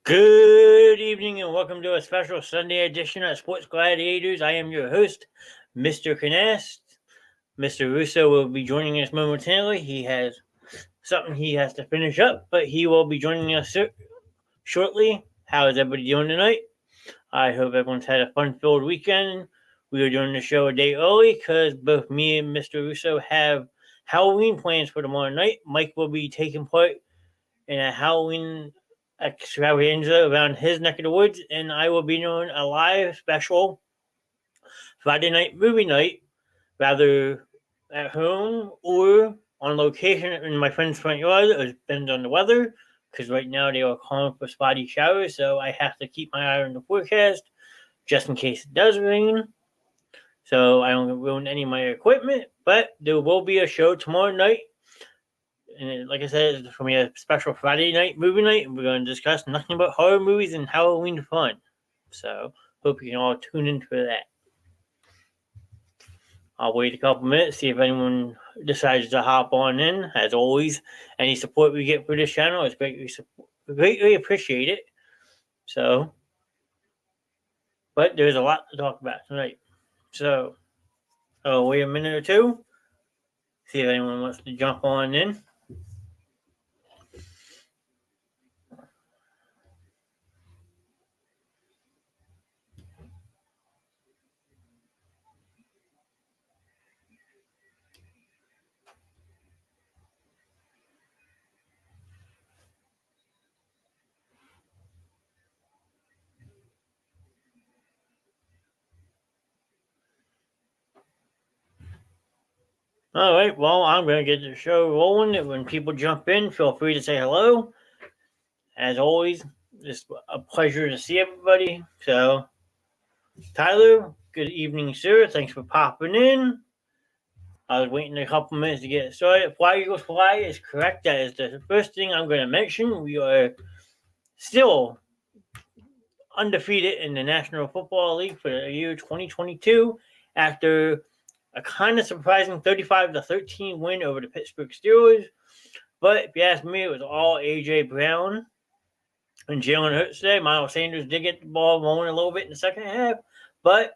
Good evening and welcome to a special Sunday edition of Sports Gladiators. I am your host, Mr. Knast. Mr. Russo will be joining us momentarily. He has something he has to finish up, but he will be joining us shortly. How is everybody doing tonight? I hope everyone's had a fun-filled weekend. We are doing the show a day early because both me and Mr. Russo have Halloween plans for tomorrow night. Mike will be taking part in a Halloween extravaganza around his neck of the woods, and I will be doing a live special Friday night movie night, rather at home or on location in my friend's front yard. It depends on the weather, because right now they are calling for spotty showers, so I have to keep my eye on the forecast just in case it does rain, so I don't ruin any of my equipment. But there will be a show tomorrow night. And like I said, it's going to be a special Friday night movie night, and we're going to discuss nothing but horror movies and Halloween fun. So, hope you can all tune in for that. I'll wait a couple minutes, see if anyone decides to hop on in. As always, any support we get for this channel is greatly appreciated. So, but there's a lot to talk about tonight. So, I'll wait a minute or two, see if anyone wants to jump on in. All right, well, I'm going to get the show rolling. When people jump in, feel free to say hello. As always, it's a pleasure to see everybody. So, Tyler, good evening, sir. Thanks for popping in. I was waiting a couple minutes to get started. Fly Eagles Fly is correct. That is the first thing I'm going to mention. We are still undefeated in the National Football League for the year 2022 after a kind of surprising 35-13 win over the Pittsburgh Steelers. But if you ask me, it was all A.J. Brown and Jalen Hurts today. Miles Sanders did get the ball rolling a little bit in the second half, but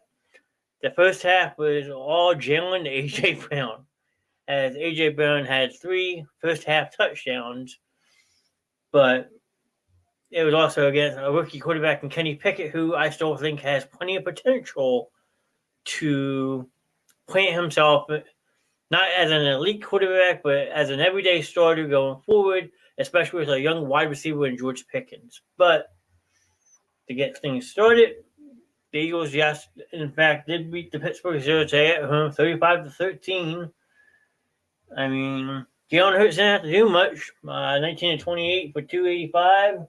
the first half was all Jalen to A.J. Brown, as A.J. Brown had 3 first-half touchdowns, but it was also against a rookie quarterback in Kenny Pickett, who I still think has plenty of potential to plant himself not as an elite quarterback, but as an everyday starter going forward, especially with a young wide receiver in George Pickens. But to get things started, the Eagles, yes, in fact, did beat the Pittsburgh Steelers at home 35-13. I mean, Jalen Hurts didn't have to do much. 19-28 for 285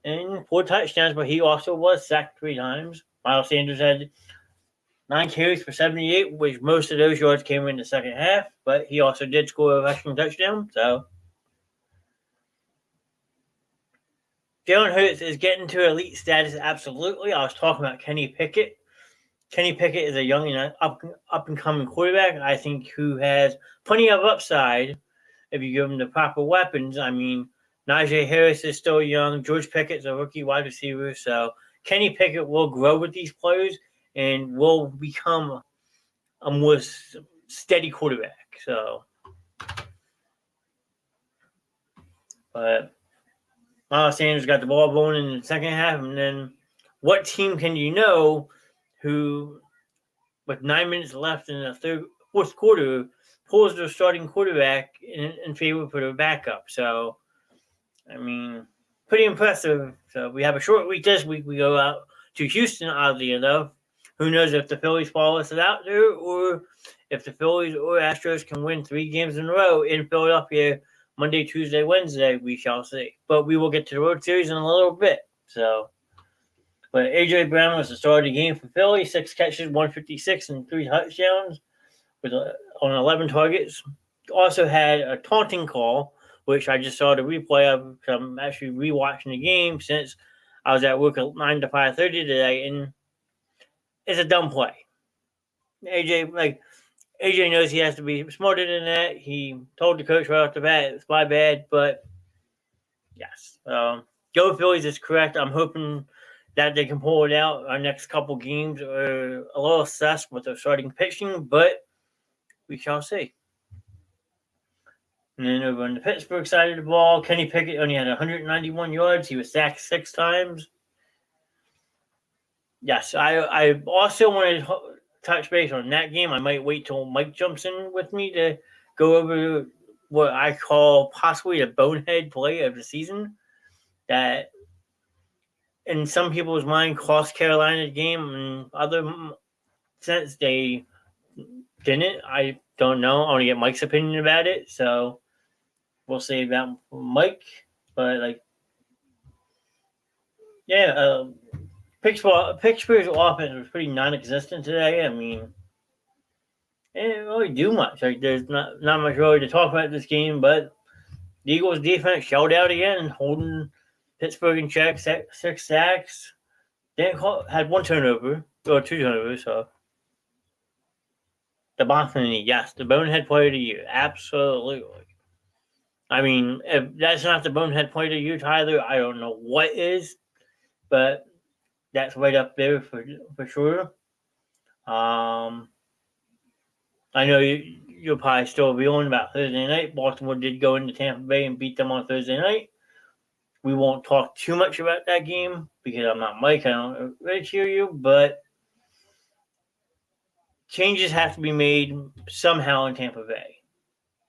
and 4 touchdowns, but he also was sacked 3 times. Miles Sanders had 9 carries for 78, which most of those yards came in the second half, but he also did score a rushing touchdown. So, Jalen Hurts is getting to elite status, absolutely. I was talking about Kenny Pickett. Kenny Pickett is a young and up-and-coming quarterback, I think, who has plenty of upside if you give him the proper weapons. I mean, Najee Harris is still young. George Pickett's a rookie wide receiver. So Kenny Pickett will grow with these players and will become a more steady quarterback. So, but Miles Sanders got the ball rolling in the second half, and then what team can you know who, with 9 minutes left in the fourth quarter, pulls their starting quarterback in favor for their backup? So, I mean, pretty impressive. So we have a short week this week. We go out to Houston, oddly enough. Who knows if the Phillies follow us out there, or if the Phillies or Astros can win 3 games in a row in Philadelphia Monday, Tuesday, Wednesday, we shall see. But we will get to the road series in a little bit. So, but A.J. Brown was the star of the game for Philly. 6 catches, 156, and 3 touchdowns on 11 targets. Also had a taunting call, which I just saw the replay of. I'm actually rewatching the game since I was at work at 9 to 5:30 today, and it's a dumb play. AJ knows he has to be smarter than that. He told the coach right off the bat, it's my bad, but yes. Go Phillies is correct. I'm hoping that they can pull it out. Our next couple games are a little sus with their starting pitching, but we shall see. And then over on the Pittsburgh side of the ball, Kenny Pickett only had 191 yards. He was sacked 6 times. Yes, I also wanted to touch base on that game. I might wait till Mike jumps in with me to go over what I call possibly a bonehead play of the season that, in some people's mind, cost Carolina the game. In other sense, they didn't. I don't know. I want to get Mike's opinion about it, so we'll save that for Mike. But, Pittsburgh's offense was pretty non-existent today. I mean, they didn't really do much. There's not much really to talk about this game, but the Eagles' defense shelled out again, holding Pittsburgh in check, 6 sacks. Had 1 turnover, or 2 turnovers, so. The Boston, yes, the bonehead player of the year, absolutely. I mean, if that's not the bonehead player of the year, Tyler, I don't know what is, but that's right up there for sure. I know you'll probably still be on about Thursday night. Baltimore did go into Tampa Bay and beat them on Thursday night. We won't talk too much about that game because I'm not Mike. I don't really hear you, but changes have to be made somehow in Tampa Bay.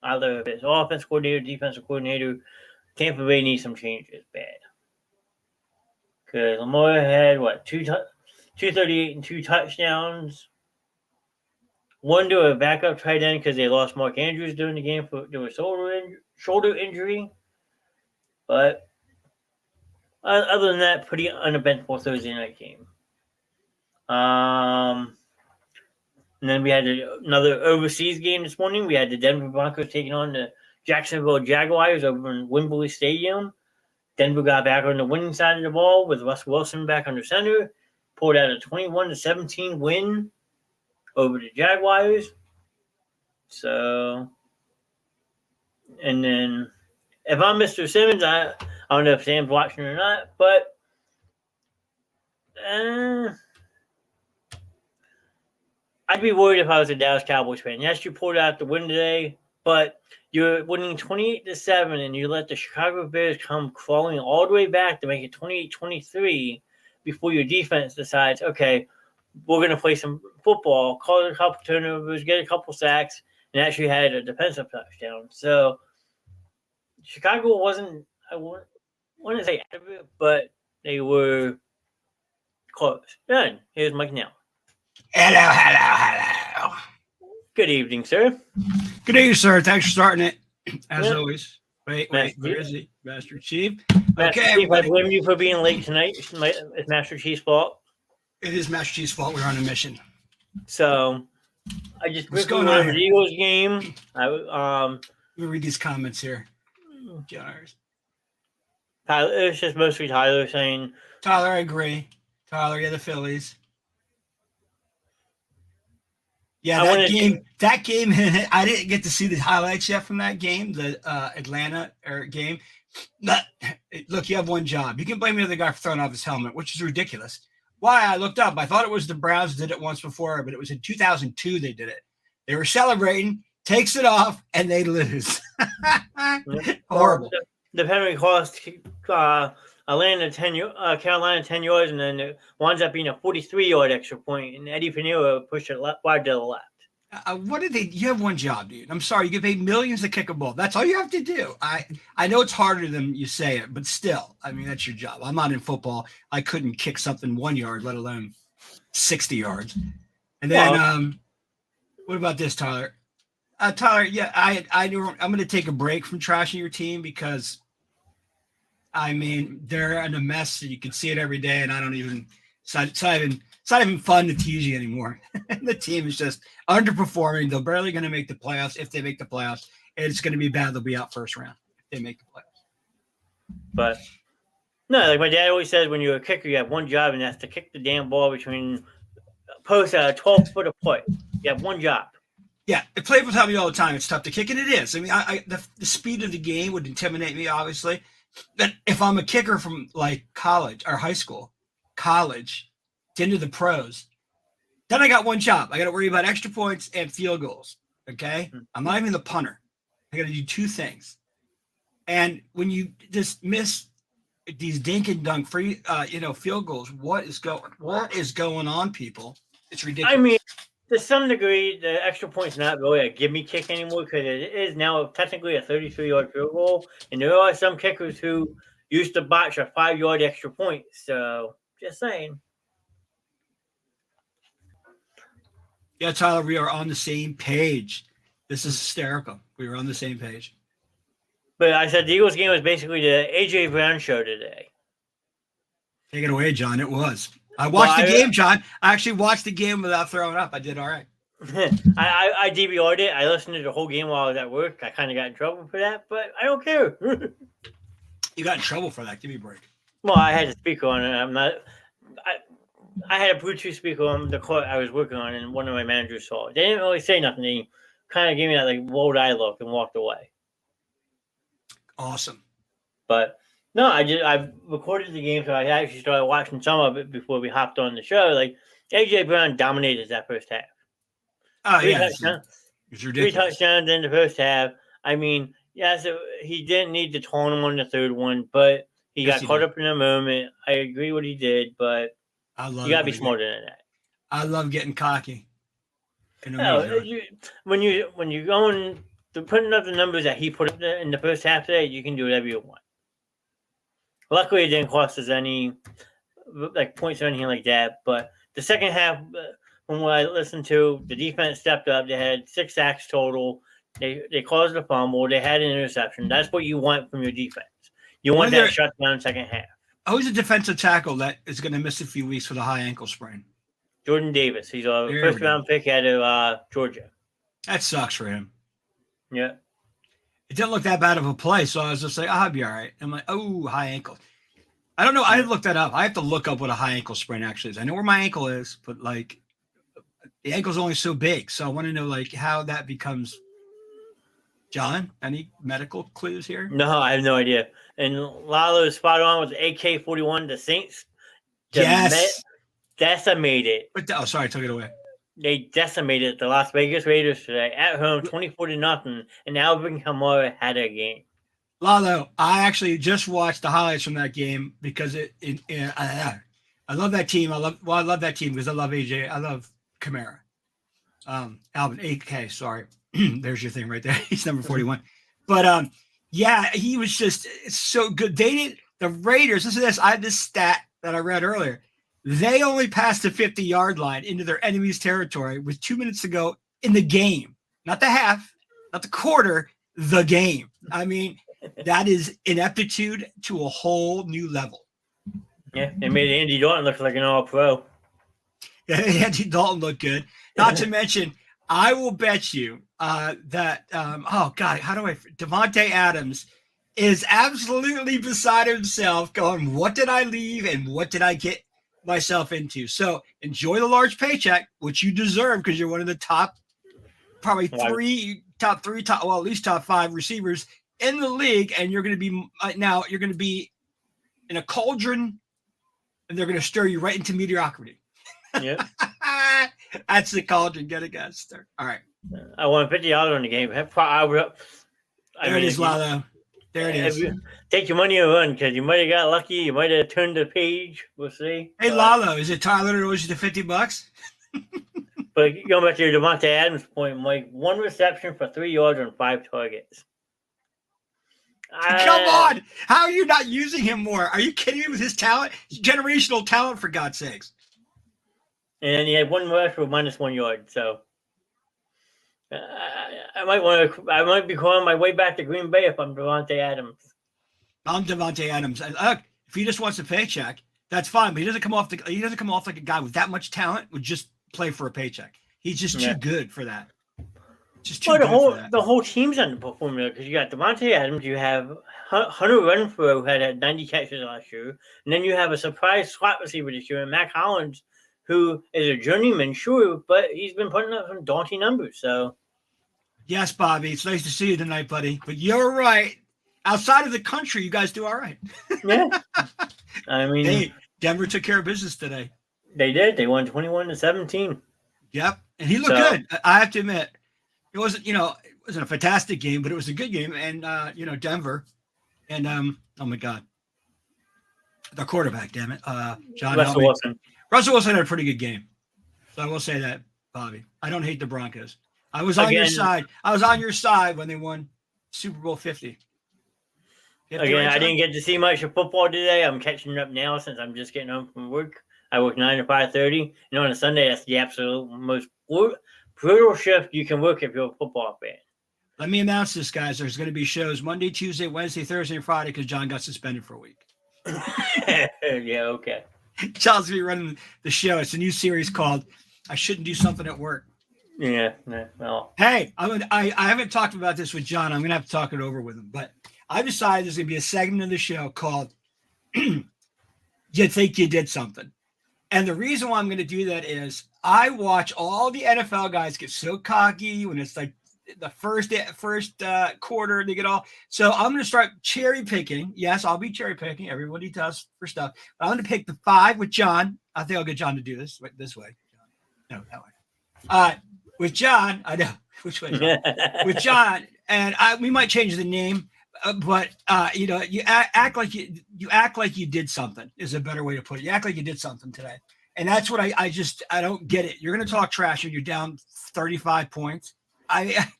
Either if it's offense coordinator, defensive coordinator, Tampa Bay needs some changes bad. Because Lamar had, 238 and 2 touchdowns. 1 to a backup tight end because they lost Mark Andrews during the game for a shoulder injury. But other than that, pretty uneventful Thursday night game. And then we had another overseas game this morning. We had the Denver Broncos taking on the Jacksonville Jaguars over in Wembley Stadium. Denver got back on the winning side of the ball with Russ Wilson back under center. Pulled out a 21-17 win over the Jaguars. So, and then if I'm Mr. Simmons, I don't know if Sam's watching or not, but I'd be worried if I was a Dallas Cowboys fan. Yes, you pulled out the win today, but you're winning 28-7, and you let the Chicago Bears come crawling all the way back to make it 28-23 before your defense decides, okay, we're going to play some football, cause a couple turnovers, get a couple sacks, and actually had a defensive touchdown. So Chicago wasn't, I wouldn't say out of it, but they were close. Done. Here's Mike now. Hello. Good evening, sir. Good evening, sir. Thanks for starting it, as always. Wait, where is he? Master Chief. Master Chief, I blame you for being late tonight. It's Master Chief's fault. It is Master Chief's fault. We're on a mission. So, I just what's going on the Eagles game. Let me read these comments here. Tyler, it's just mostly Tyler saying. Tyler, I agree. Tyler, yeah, the Phillies. Yeah, that game, I didn't get to see the highlights yet from that game, the Atlanta game. Look, you have one job. You can blame the other guy for throwing off his helmet, which is ridiculous. Why? I looked up. I thought it was the Browns did it once before, but it was in 2002 they did it. They were celebrating, takes it off, and they lose. Horrible. The penalty cost Carolina 10 yards, and then it winds up being a 43-yard extra point, and Eddie Pinero pushed it wide to the left. What did they? You have one job, dude. I'm sorry, you get paid millions to kick a ball. That's all you have to do. I know it's harder than you say it, but still, I mean, that's your job. I'm not in football. I couldn't kick something 1 yard, let alone 60 yards. And then, what about this, Tyler? Tyler, yeah, I'm going to take a break from trashing your team because, I mean, they're in a mess. You can see it every day, and I don't even. It's not even fun to tease you anymore. The team is just underperforming. They're barely going to make the playoffs if they make the playoffs. And it's going to be bad. They'll be out first round if they make the playoffs. But no, like my dad always says, when you're a kicker, you have one job, and that's to kick the damn ball between posts at a 12-foot of play. You have one job. Yeah, people tell me all the time it's tough to kick, and it is. I mean, the speed of the game would intimidate me, obviously. that if I'm a kicker from like college or high school, college, into the pros, then I got one job. I got to worry about extra points and field goals. Okay. I'm not even the punter. I got to do two things. And when you just miss these dink and dunk free, field goals, what is going on, people? It's ridiculous. I mean, to some degree, the extra point's not really a gimme kick anymore because it is now technically a 33-yard field goal, and there are some kickers who used to botch a 5-yard extra point. So, just saying. Yeah, Tyler, we are on the same page. This is hysterical. We were on the same page. But I said the Eagles game was basically the A.J. Brown show today. Take it away, John. It was. I watched the game, John. I actually watched the game without throwing up. I did all right. I DVR'd it. I listened to the whole game while I was at work. I kind of got in trouble for that, but I don't care. You got in trouble for that. Give me a break. Well, I had a speaker on it. I had a Bluetooth speaker on the court I was working on, and one of my managers saw it. They didn't really say nothing. They kind of gave me that like rolled eye look and walked away. Awesome. But no, I recorded the game, so I actually started watching some of it before we hopped on the show. Like A.J. Brown dominated that first half. Oh, Three yeah. touchdowns, It's ridiculous. 3 touchdowns in the first half. I mean, yes, he didn't need to tone him on the third one, but he got caught up in the moment. I agree what he did, but you got to be smarter than that. I love getting cocky. When you're going to putting up the numbers that he put up in the first half today, you can do whatever you want. Luckily, it didn't cost us any like points or anything like that. But the second half, from what I listened to, the defense stepped up. They had 6 sacks total. They caused a fumble. They had an interception. That's what you want from your defense. You want that shutdown second half. Who's a defensive tackle that is going to miss a few weeks with a high ankle sprain? Jordan Davis. He's a first-round pick out of Georgia. That sucks for him. Yeah. It didn't look that bad of a play, so I was just like, I'll be all right. I'm like, oh, high ankle. I don't know. I looked that up. I have to look up what a high ankle sprain actually is. I know where my ankle is, but like the ankle's only so big. So I want to know like how that becomes. John, any medical clues here? No, I have no idea. And Lalo is spot on with AK-41. The Saints decimated. Sorry, I took it away. They decimated the Las Vegas Raiders today at home, 24-0, and Alvin Kamara had a game. Lalo, I actually just watched the highlights from that game because I love that team. I love that team because I love AJ. I love Kamara. Alvin, AK, sorry. There's your thing right there. He's number 41. But yeah, he was just so good. The Raiders, listen to this. I had this stat that I read earlier. They only passed the 50-yard line into their enemy's territory with 2 minutes to go in the game. Not the half, not the quarter, the game. I mean, that is ineptitude to a whole new level. Yeah, they made Andy Dalton look like an all-pro. Yeah, Andy Dalton looked good. Not to mention, I will bet you that Devontae Adams is absolutely beside himself going, what did I leave and what did I get myself into? So enjoy the large paycheck, which you deserve because you're one of the top at least top 5 receivers in the league. And you're going to be in a cauldron and they're going to stir you right into mediocrity. Yeah. That's the cauldron. Get a guy stir. All right. I won $50 on the game. There it is, Lalo. There it is. Take your money and run because you might have got lucky. You might have turned the page. We'll see. Hey, Lalo, is it Tyler that owes you the $50? But going back to your Devontae Adams point, Mike, 1 reception for 3 yards on 5 targets. Come on. How are you not using him more? Are you kidding me with his talent? Generational talent, for God's sakes. And he had 1 rush for -1 yard. So I might be calling my way back to Green Bay if I'm Devontae Adams. I'm Devontae Adams. Look, if he just wants a paycheck, that's fine. But he doesn't come off like a guy with that much talent would just play for a paycheck. He's just too good for that. Just too good for that. The whole team's underperforming because you got Devontae Adams, you have Hunter Renfrow who had 90 catches last year, and then you have a surprise slot receiver this year, Mac Hollins, who is a journeyman, sure, but he's been putting up some daunting numbers. So, yes, Bobby, it's nice to see you tonight, buddy. But you're right. outside of the country, you guys do all right. Yeah. I mean, hey, Denver took care of business today. They did. They won 21-17. Yep. And he looked good. I have to admit, it wasn't, it wasn't a fantastic game, but it was a good game. And, Denver and, oh my God, the quarterback, damn it. John Russell Wilson. Russell Wilson had a pretty good game. So I will say that, Bobby. I don't hate the Broncos. I was on your side. I was on your side when they won Super Bowl 50. Again, I didn't get to see much of football today. I'm catching up now since I'm just getting home from work. I work 9 to 5:30. On a Sunday, that's the absolute most brutal shift you can work if you're a football fan. Let me announce this, guys. There's going to be shows Monday, Tuesday, Wednesday, Thursday, and Friday because John got suspended for a week. Yeah, okay. John's going to be running the show. It's a new series called I Shouldn't Do Something at Work. Yeah, well. Hey, I haven't talked about this with John. I'm going to have to talk it over with him. But I decided there's going to be a segment of the show called You Think You Did Something. And the reason why I'm going to do that is I watch all the NFL guys get so cocky when it's like the first quarter, they get all. So I'm going to start cherry picking. Yes, I'll be cherry picking. Everybody does for stuff. But I'm going to pick the 5 with John. I think I'll get John to do this way. No, that way. With John, I know which way. With John, and we might change the name. But you act like you did something is a better way to put it. You act like you did something today, and that's what I don't get it. You're going to talk trash and you're down 35 points.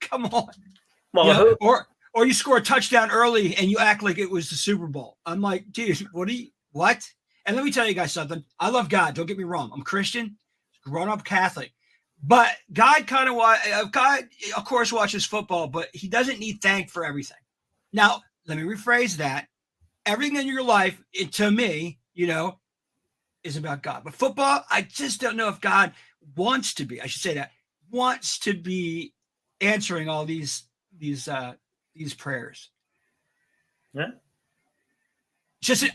Come on. Well, or you score a touchdown early and you act like it was the Super Bowl. I'm like, dude, what? And let me tell you guys something. I love God. Don't get me wrong. I'm Christian, grown up Catholic, but God of course watches football, but he doesn't need thank for everything. Now, let me rephrase that. Everything in your life, to me, is about God. But football, I just don't know if God wants to be, I should say that, wants to be answering all these prayers. Yeah.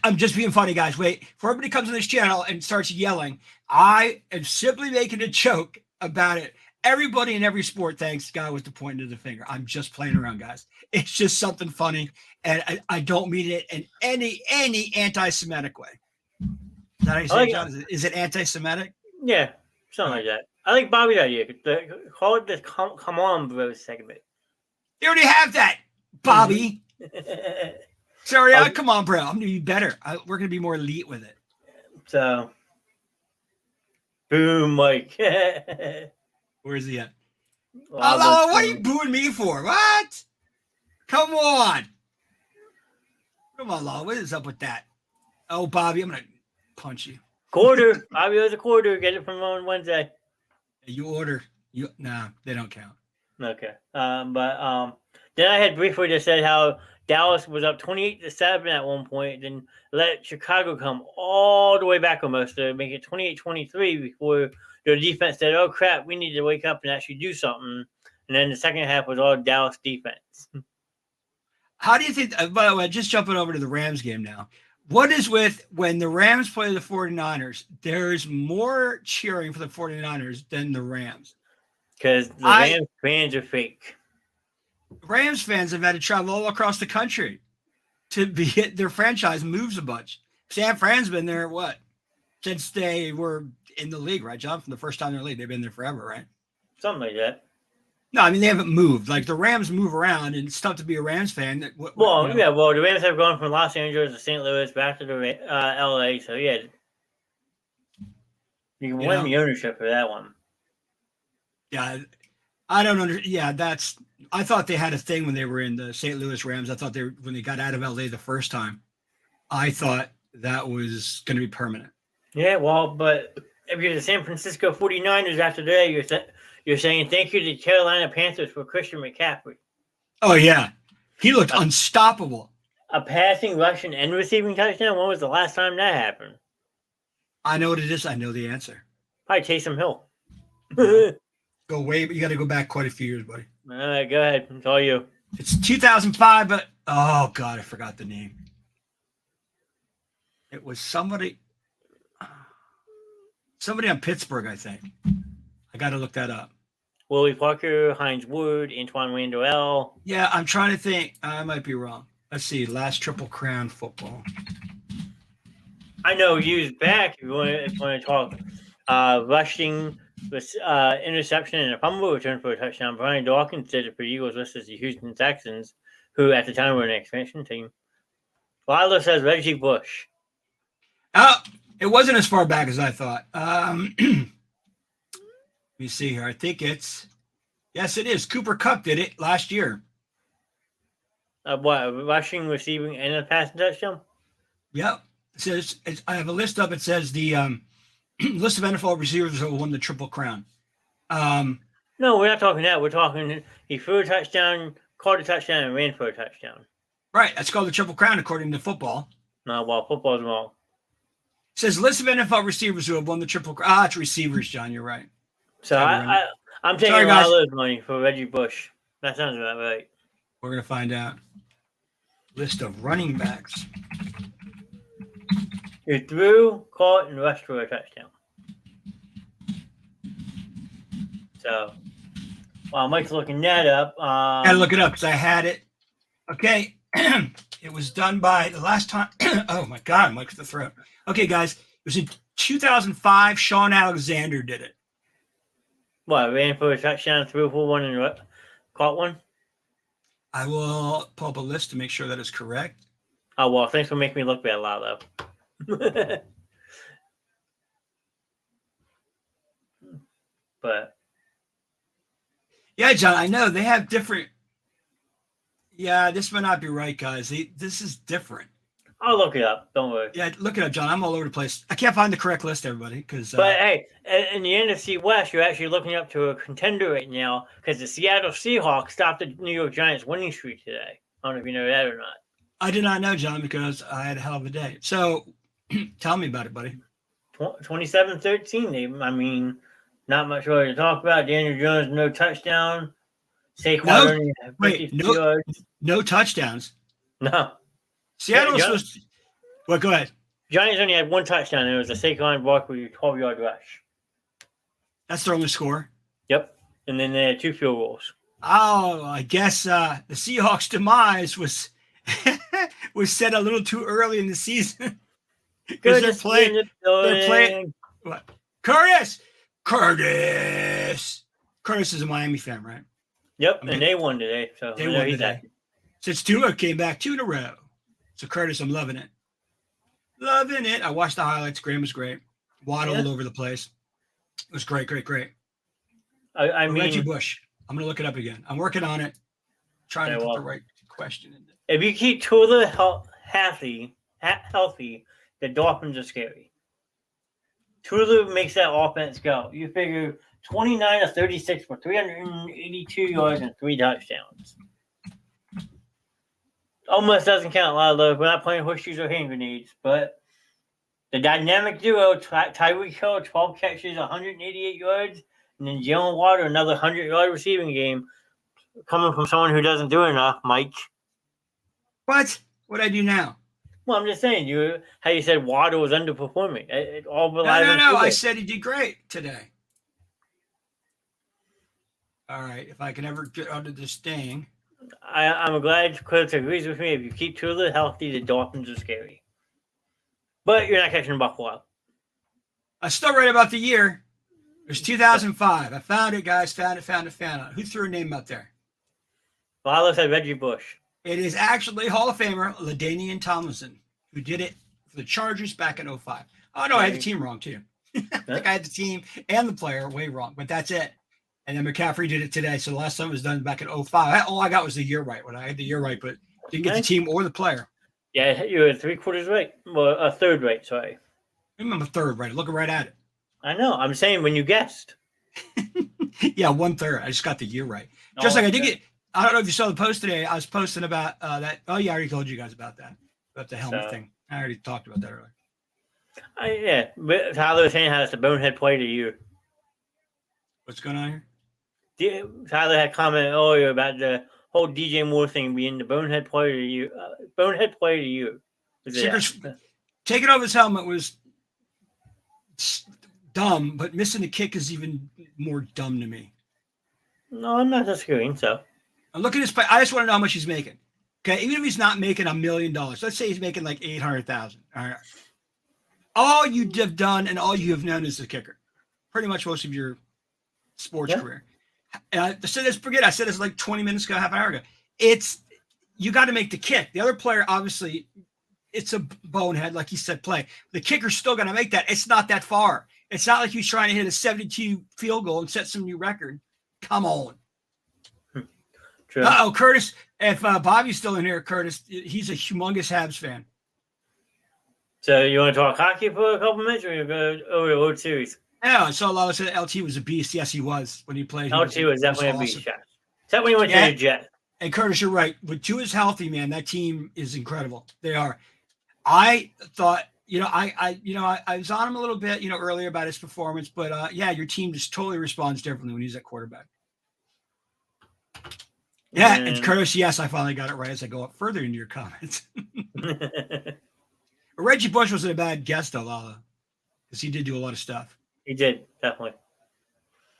I'm just being funny, guys. Wait, before everybody comes on this channel and starts yelling, I am simply making a joke about it. Everybody in every sport thanks God with the point of the finger. I'm just playing around, guys. It's just something funny, and I don't mean it in any anti-Semitic way. Is that how you say, John? Is it anti-Semitic? Yeah, something like that. I like Bobby's idea. Call it the come on, bro segment. You already have that, Bobby. Sorry, come on, bro. I'm going to be better. We're going to be more elite with it. So, boom, Mike. Where is he at? What are you booing me for? What? Come on. Come on, Law. What is up with that? Oh, Bobby, I'm going to punch you. Quarter. Bobby owes a quarter. Get it from on Wednesday. You order. No, they don't count. Okay. But then I had briefly just said how Dallas was up 28-7 at one point, then let Chicago come all the way back almost to make it 28-23 before their defense said, oh, crap, we need to wake up and actually do something. And then the second half was all Dallas defense. How do you think, by the way, just jumping over to the Rams game now, what is with when the Rams play the 49ers, there's more cheering for the 49ers than the Rams? Because the Rams fans are fake. Rams fans have had to travel all across the country to be their franchise moves a bunch. San Fran's been there, since they were in the league, right, John? From the first time in the league, they've been there forever, right? Something like that. No, I mean, they haven't moved. Like, the Rams move around, and it's tough to be a Rams fan. The Rams have gone from Los Angeles to St. Louis back to the L.A., so, yeah. You can blame the ownership for that one. Yeah, I don't understand. Yeah, I thought they had a thing when they were in the St. Louis Rams. I thought when they got out of L.A. the first time, I thought that was going to be permanent. Yeah, well, but if you're the San Francisco 49ers after today, you're saying thank you to Carolina Panthers for Christian McCaffrey. Oh, yeah. He looked unstoppable. A passing, rushing, and receiving touchdown? When was the last time that happened? I know what it is. I know the answer. Probably Taysom Hill. Go way, but you got to go back quite a few years, buddy. All right, go ahead. It's all you. It's 2005, but oh, God, I forgot the name. It was somebody on Pittsburgh, I think. I got to look that up. Willie Parker, Heinz Ward, Antoine Randall. Yeah, I'm trying to think. I might be wrong. Let's see. Last Triple Crown football. I know years back, if you want to talk rushing with interception and a fumble return for a touchdown, Brian Dawkins did it for Eagles versus the Houston Texans, who at the time were an expansion team. Lilo says Reggie Bush. Oh, it wasn't as far back as I thought. Let me see here. I think yes, it is. Cooper Kupp did it last year. What, rushing, receiving, and a passing touchdown? Yep. It says I have a list up. It says the list of NFL receivers who won the Triple Crown. No, we're not talking that. We're talking he threw a touchdown, caught a touchdown, and ran for a touchdown. Right. That's called the Triple Crown according to football. No, well, football's wrong. It says list of NFL receivers who have won the Triple Crown. It's receivers, John. You're right. So I'm taking a lot of those money for Reggie Bush. That sounds about right. We're going to find out. List of running backs. He threw, caught, and rushed for a touchdown. So, while Mike's looking that up. I gotta look it up because I had it. Okay. It was done by the last time. Oh, my God. Mike's the throat. Okay, guys. It was in 2005. Sean Alexander did it. What, ran for a touchdown, threw for one, and caught one? I will pull up a list to make sure that is correct. Oh, well, thanks for making me look bad loud, though. But. Yeah, John, I know. They have different. Yeah, this might not be right, guys. This is different. I'll look it up. Don't worry. Yeah, look it up, John. I'm all over the place. I can't find the correct list, everybody. But, hey, in the NFC West, you're actually looking up to a contender right now because the Seattle Seahawks stopped the New York Giants winning streak today. I don't know if you know that or not. I did not know, John, because I had a hell of a day. So tell me about it, buddy. 27-13. I mean, not much really to talk about. Daniel Jones, no touchdown. Saquon only had 50 yards. No touchdowns. No. Seattle was supposed to. Well, go ahead. Giants only had one touchdown, and it was a Saquon Barkley 12-yard rush. That's their only score? Yep. And then they had 2 field goals. Oh, I guess the Seahawks' demise was set a little too early in the season. Because they're playing. What? Curtis is a Miami fan, right? Yep, and they won today. So they won today. Since Tua came back 2 in a row. So, Curtis, I'm loving it. Loving it. I watched the highlights. Graham was great. Waddle all over the place. It was great. I mean, Reggie Bush. I'm going to look it up again. I'm working on it. Trying to put the right question in there. If you keep Tua healthy, the Dolphins are scary. Tua makes that offense go. You figure 29 of 36 for 382 yards and 3 touchdowns. Almost doesn't count a lot of those. We're not playing horseshoes or hand grenades, but the dynamic duo, Tyreek Hill, 12 catches, 188 yards, and then Jalen Water, another 100-yard receiving game, coming from someone who doesn't do enough, Mike. What? What'd I do now? Well, I'm just saying, how you said Water was underperforming. It all relies on No. I said he did great today. All right. If I can ever get out of this thing. I'm glad Chris agrees with me. If you keep Tua healthy, the Dolphins are scary. But you're not catching Buffalo. I still right about the year. It was 2005. I found it, guys. Found it. Who threw a name out there? Lalo said Reggie Bush. It is actually Hall of Famer LaDainian Tomlinson, who did it for the Chargers back in 05. Oh, no, I had the team wrong, too. I think I had the team and the player way wrong, but that's it. And then McCaffrey did it today. So the last time it was done back in 05. All I got was the year right. When I had the year right, but didn't get the team or the player. Yeah, you were 3/4 right. Well, a third right, sorry. I'm a third right. Looking right at it. I know. I'm saying when you guessed. Yeah, 1/3. I just got the year right. Just like I did get. I don't know if you saw the post today. I was posting about that. Oh, yeah, I already told you guys about that. About the helmet thing. I already talked about that earlier. Yeah. But Tyler was saying how it's a bonehead play to you. What's going on here? Tyler had commented earlier about the whole DJ Moore thing being the bonehead play to you. Taking off his helmet was dumb, but missing the kick is even more dumb to me. No, I'm not disagreeing. So look at his play. I just want to know how much he's making. Okay, even if he's not making $1 million, let's say he's making like 800,000. All right. All you have done and all you have known is the kicker, pretty much most of your sports career. And I said this like 20 minutes ago, half an hour ago. You got to make the kick. The other player, obviously, it's a bonehead, like he said, play. The kicker's still going to make that. It's not that far. It's not like he's trying to hit a 72 field goal and set some new record. Come on. True. Curtis. If Bobby's still in here, Curtis, he's a humongous Habs fan. So you want to talk hockey for a couple minutes, or you go over to World Series? Yeah, I saw a lot of said LT was a beast. Yes, he was when he played. LT was definitely a beast. Except when he went to the Jets. And Curtis, you're right. When Tua is healthy, man, that team is incredible. They are. I thought, I was on him a little bit, earlier about his performance, but your team just totally responds differently when he's at quarterback. Yeah, and Curtis, yes, I finally got it right as I go up further into your comments. Reggie Bush wasn't a bad guest, though, Lala, because he did do a lot of stuff. He did, definitely.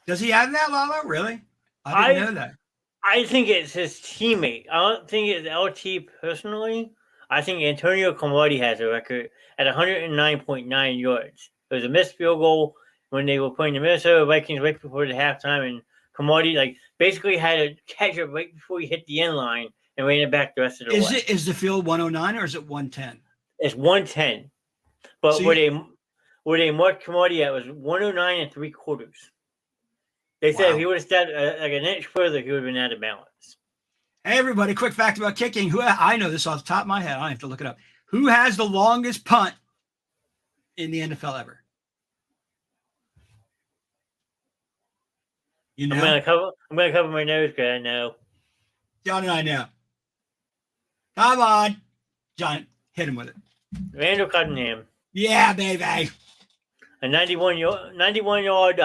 Does he have that, Lala? Really? I didn't know that. I think it's his teammate. I don't think it's LT personally. I think Antonio Cromartie has a record at 109.9 yards. It was a missed field goal when they were playing the Minnesota Vikings right before the halftime, and Cromartie basically had a catch up right before he hit the end line and ran it back the rest of the way. Is the field 109 or is it 110? It's 110. But where they marked Cromartie at was 109 3/4. They said if he would have stepped like an inch further, he would have been out of balance. Hey, everybody, quick fact about kicking. I know this off the top of my head. I don't have to look it up. Who has the longest punt in the NFL ever? You know? I'm gonna cover my nose because I know. John and I know. Come on. John, hit him with it. Randall Cunningham. Yeah, baby. A 91 yard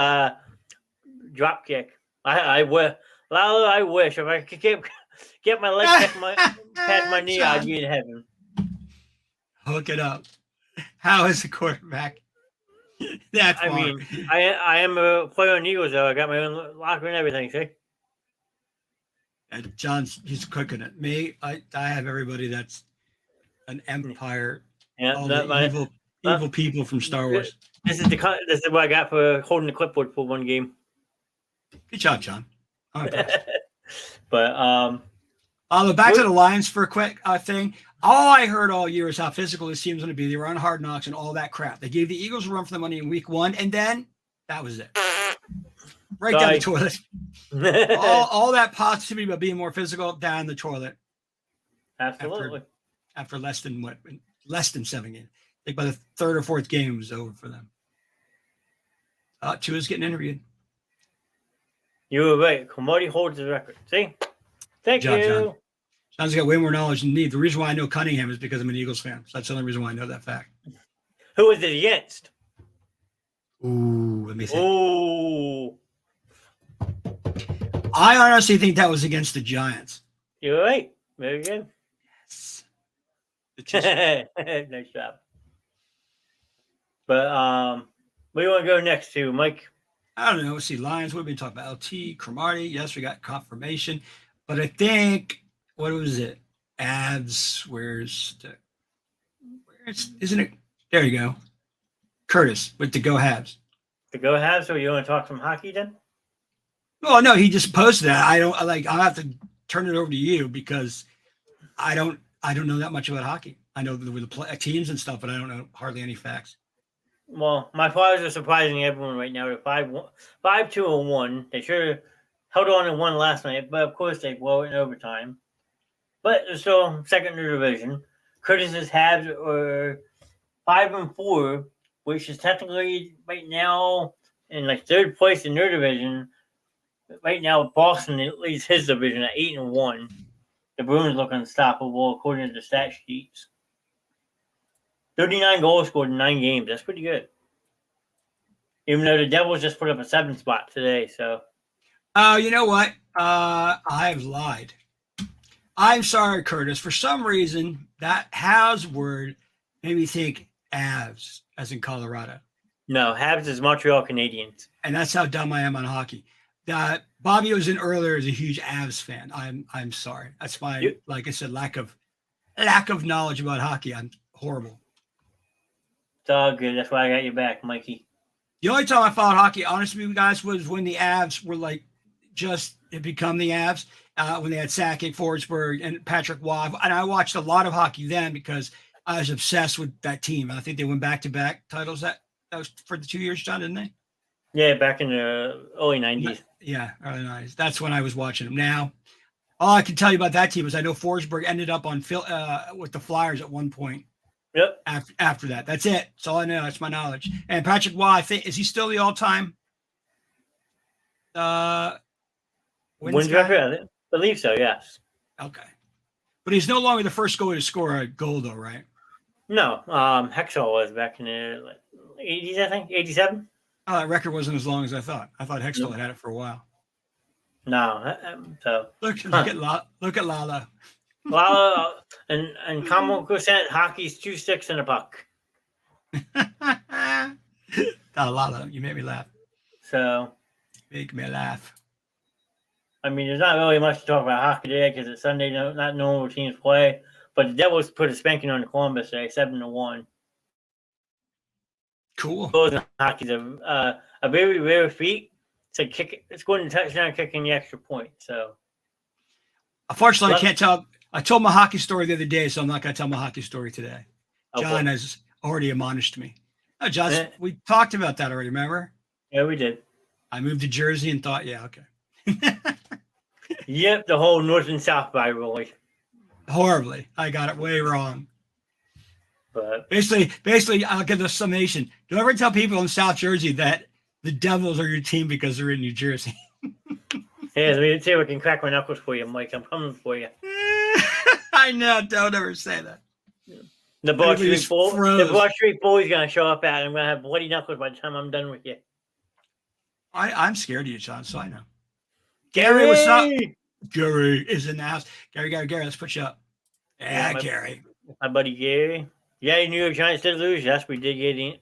drop kick. I wish if I could get my leg past my knee, I'd be in heaven. Hook it up. How is the quarterback? That's I mean, I am a player on the Eagles, though. I got my own locker and everything, see? And John's, he's cooking it. Me, I have everybody that's an empire. Yeah, all the evil people from Star Wars. This is what I got for holding the clipboard for one game. Good job, John. But back to the Lions for a quick thing. All I heard all year is how physical this team's going to be. They were on Hard Knocks and all that crap. They gave the Eagles a run for the money in week 1, and then that was it. Right down the toilet. all that positivity about being more physical down the toilet. Absolutely. After less than 7 games. I think by the third or fourth game, it was over for them. Tua's getting interviewed. You were right. Cromartie holds the record. See? Thank you. John. John's got way more knowledge than me. The reason why I know Cunningham is because I'm an Eagles fan. So that's the only reason why I know that fact. Who was it against? Ooh, let me think. Ooh. I honestly think that was against the Giants. You're right. Very good. Yes. Nice job. But where do you want to go next to, Mike? I don't know. Let's see. Lions. What have we been talking about? LT, Cromartie. Yes, we got confirmation. But I think, what was it? Avs. Isn't it? There you go. Curtis with the Go Habs. The Go Habs? So you want to talk some hockey then? Well, no, he just posted that. I'll have to turn it over to you because I don't know that much about hockey. I know the teams and stuff, but I don't know hardly any facts. Well, my Flyers are surprising everyone right now. They're 5-2-1. They should have held on and won last night, but of course they blow it in overtime. But they're still second in the division. Curtis's Habs are 5-4, which is technically right now in third place in their division. Right now, Boston leads his division at 8-1. The Bruins look unstoppable according to the stat sheets. 39 goals scored in 9 games. That's pretty good. Even though the Devils just put up a 7th spot today, so. You know what? I've lied. I'm sorry, Curtis. For some reason, that Habs word made me think Avs, as in Colorado. No, Habs is Montreal Canadiens. And that's how dumb I am on hockey. Bobby was in earlier as a huge Avs fan. I'm sorry. That's my like I said, lack of knowledge about hockey. I'm horrible. It's all good. That's why I got you back, Mikey. The only time I followed hockey, honestly, you guys, was when the Avs were like just had become the Avs. When they had Sakic, Forsberg, and Patrick Waugh. And I watched a lot of hockey then because I was obsessed with that team. I think they went back-to-back titles. That was for the 2 years, John, didn't they? Yeah, back in the early 90s. Yeah, early 90s. That's when I was watching them. Now, all I can tell you about that team is I know Forsberg ended up on with the Flyers at one point. Yep. After that. That's it. That's all I know. That's my knowledge. And Patrick Waugh, I think, is he still the all-time wins record? I believe so, yes. Okay. But he's no longer the first goalie to score a goal, though, right? No. Hexall was back in the 80s, I think. 87? Oh, that record wasn't as long as I thought. I thought Hextall had it for a while. No. So look at Lala. Lala and common percent hockey's 2-6 in a puck. Lala, you made me laugh. So make me laugh. I mean, there's not really much to talk about hockey today because it's Sunday. Not normal teams play, but the Devils put a spanking on Columbus today, 7-1. Cool. Hockey's a very rare feat to kick. It's going to touchdown, kicking the extra point. So, unfortunately, I can't tell. I told my hockey story the other day, so I'm not going to tell my hockey story today. John has already admonished me. Oh, John, we talked about that already. Remember? Yeah, we did. I moved to Jersey and thought, yeah, okay. Yep, the whole north and south rivalry. Horribly, I got it way wrong. But basically, I'll give the summation. Don't ever tell people in South Jersey that the Devils are your team because they're in New Jersey. Yeah, let me see if I can crack my knuckles for you, Mike. I'm coming for you. I know. Don't ever say that. The Broad Street Bully's going to show up at. I'm going to have bloody knuckles by the time I'm done with you. I'm scared of you, John, so I know. Gary, what's up? Gary is in the house. Gary, let's put you up. Yeah, Gary. My buddy Gary. Yeah, New York Giants did lose. Yes, we did gain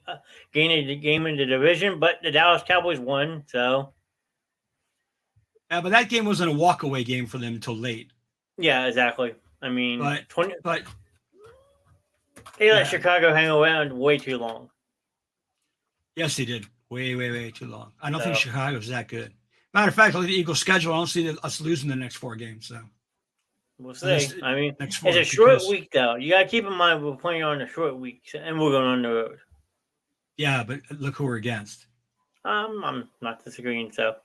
a game in the division, but the Dallas Cowboys won, so. Yeah, but that game wasn't a walk-away game for them until late. Yeah, exactly. I mean, but they let Chicago hang around way too long. Yes, they did. Way too long. I don't think Chicago's that good. Matter of fact, look at the Eagles' schedule. I don't see us losing the next 4 games. So we'll see. I mean, it's a short week, though. You got to keep in mind we're playing on a short week, and we're going on the road. Yeah, but look who we're against. I'm not disagreeing. So,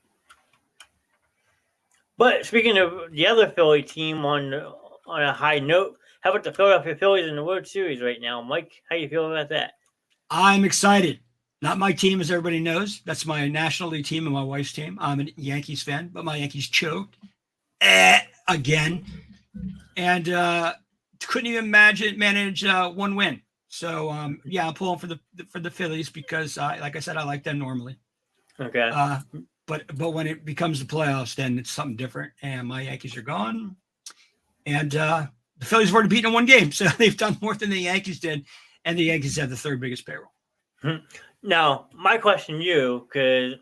but speaking of the other Philly team on a high note, how about the Philadelphia Phillies in the World Series right now, Mike? How you feel about that? I'm excited. Not my team, as everybody knows. That's my National League team and my wife's team. I'm a Yankees fan, but my Yankees choked again, and couldn't even manage one win. So yeah, I'm pulling for the Phillies because, like I said, I like them normally. Okay. But when it becomes the playoffs, then it's something different. And my Yankees are gone, and the Phillies have already beaten in 1 game, so they've done more than the Yankees did, and the Yankees have the 3rd biggest payroll. Now, my question to you, because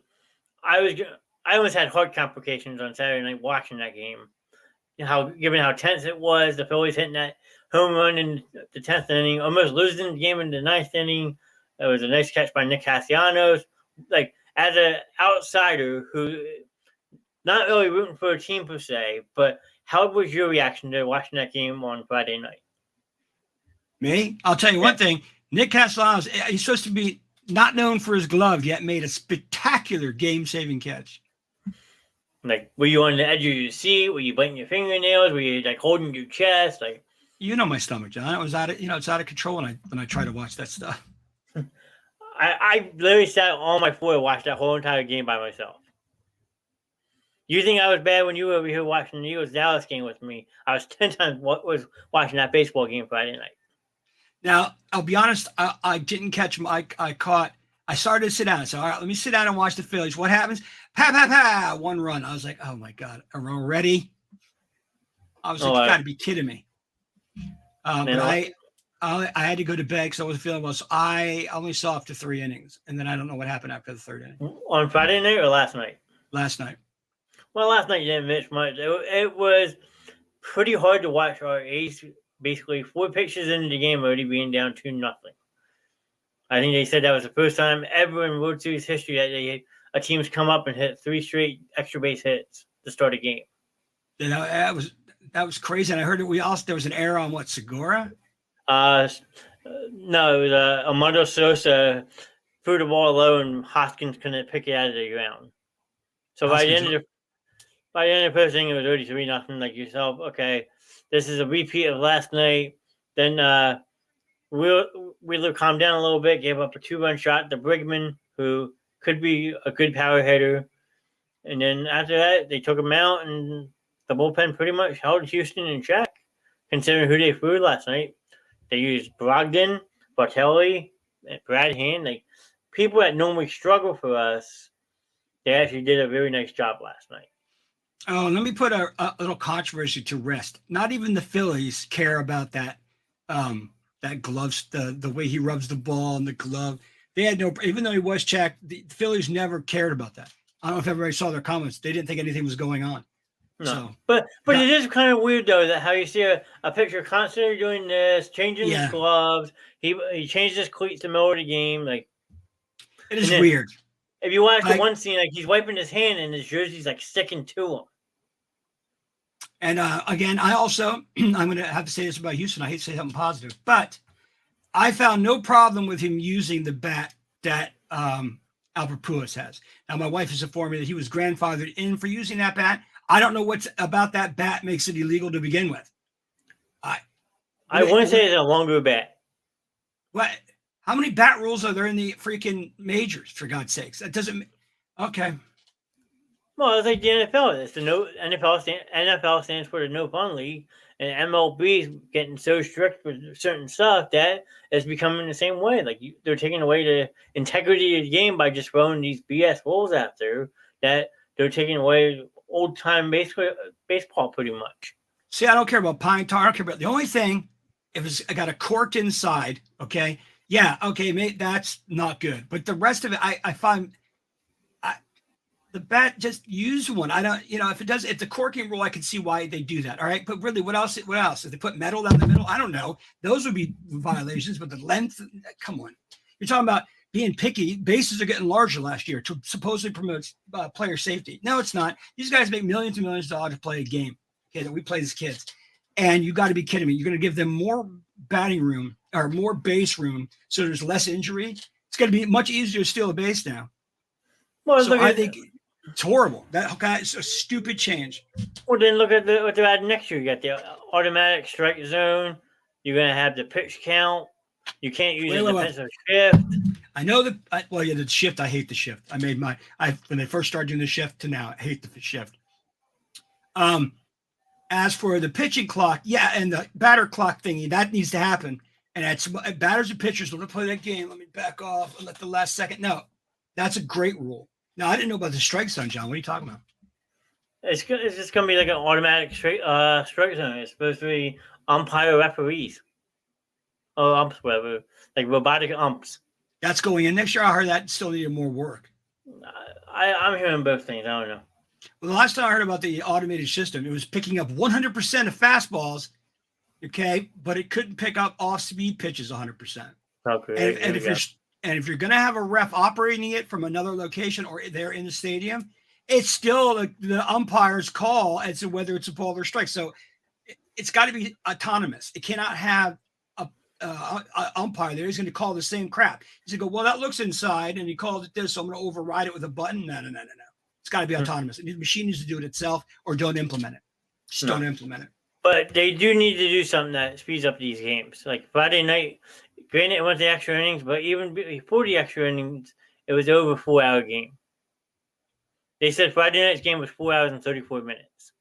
I almost had heart complications on Saturday night watching that game. Given how tense it was, the Phillies hitting that home run in the 10th inning, almost losing the game in the 9th inning. It was a nice catch by Nick Castellanos. Like, as an outsider who not really rooting for a team per se, but how was your reaction to watching that game on Friday night? Me? I'll tell you one thing. Nick Castellanos, he's supposed to be not known for his glove, yet made a spectacular game-saving catch. Like, were you on the edge of your seat? Were you biting your fingernails? Were you, like, holding your chest? Like, you know my stomach, John. It was it's out of control when I try to watch that stuff. I literally sat on my floor and watched that whole entire game by myself. You think I was bad when you were over here watching the Eagles-Dallas game with me? I was 10 times was watching that baseball game Friday night. Now, I'll be honest, I didn't catch him. I started to sit down. So, all right, let me sit down and watch the Phillies. What happens? Pa, 1 run. I was like, oh, my God. Are we ready? I was like, you got to be kidding me. But I had to go to bed because I wasn't feeling well. So I only saw up to 3 innings. And then I don't know what happened after the 3rd inning. On Friday night or last night? Last night. Well, last night didn't miss much. It was pretty hard to watch our ace basically 4 pitches into the game already being down 2-0. I think they said that was the first time ever in World Series history that a team's come up and hit 3 straight extra base hits to start a game. That was crazy. And I heard that there was an error on Segura. No, it was Armando Sosa threw the ball low and Hoskins couldn't pick it out of the ground. So by the end of the first inning, it was already 3-0. Like yourself, okay, this is a repeat of last night. Then Wheeler calmed down a little bit, gave up a 2-run shot to Bregman, who could be a good power hitter. And then after that, they took him out, and the bullpen pretty much held Houston in check, considering who they threw last night. They used Brogdon, Bartelli, Brad Hand. Like, people that normally struggle for us, they actually did a very nice job last night. Oh, let me put a little controversy to rest. Not even the Phillies care about that glove, the way he rubs the ball and the glove. They had no, even though he was checked, the Phillies never cared about that. I don't know if everybody saw their comments. They didn't think anything was going on. No, so, but it is kind of weird though that how you see a pitcher constantly doing this, changing his gloves. He changed his cleats in the middle of the game. Like, it is weird. If you watch the one scene, like he's wiping his hand and his jersey's like sticking to him. And again, I also I'm going to have to say this about Houston. I hate to say something positive, but I found no problem with him using the bat that Albert Pujols has. Now, my wife has informed me that he was grandfathered in for using that bat. I don't know what's about that bat makes it illegal to begin with. I wouldn't say it's a longer bat. What? How many bat rules are there in the freaking majors, for God's sakes? That doesn't. Okay. Well, it's like the NFL. It's the NFL stands for the No Fun League, and MLB is getting so strict with certain stuff that it's becoming the same way. Like they're taking away the integrity of the game by just throwing these BS rules out there. That they're taking away old time baseball pretty much. See, I don't care about pine tar. I don't care about the only thing. If it's got a cork inside, okay, yeah, okay, mate, that's not good. But the rest of it, I find. The bat, just use one. I don't, if it's the corking rule, I can see why they do that. All right. But really, what else? If they put metal down the middle, I don't know. Those would be violations, but the length, come on. You're talking about being picky. Bases are getting larger last year to supposedly promote player safety. No, it's not. These guys make millions and millions of dollars to play a game. Okay, that we play as kids. And you got to be kidding me. You're going to give them more batting room or more base room so there's less injury. It's going to be much easier to steal a base now. Well, so I think it's horrible. That's a stupid change. Well, then look at what they're adding next year. You got the automatic strike zone. You're going to have the pitch count. You can't use a defensive shift. I know that. The shift. I hate the shift. I made when they first started doing the shift to now, I hate the shift. As for the pitching clock, yeah, and the batter clock thingy, that needs to happen. And that's batters and pitchers. Let me play that game. Let me back off and let the last second. No, that's a great rule. No, I didn't know about the strike zone, John. What are you talking about? It's just going to be like an automatic strike zone. It's supposed to be umpire referees. Or umps, whatever. Like robotic umps. That's going in next year? I heard that still needed more work. I'm hearing both things. I don't know. Well, the last time I heard about the automated system, it was picking up 100% of fastballs, okay, but it couldn't pick up off-speed pitches 100%. Okay. And if you're going to have a ref operating it from another location or there in the stadium, it's still the umpire's call as to whether it's a ball or strike. So it's got to be autonomous. It cannot have a umpire there. He's going to call the same crap. He's going to go, well, that looks inside, and he called it this, so I'm going to override it with a button. No. It's got to be autonomous. The machine needs to do it itself or don't implement it. Just don't implement it. But they do need to do something that speeds up these games. Like Friday night, granted, it went to extra innings, but even before the extra innings, it was over a 4-hour game. They said Friday night's game was 4 hours and 34 minutes.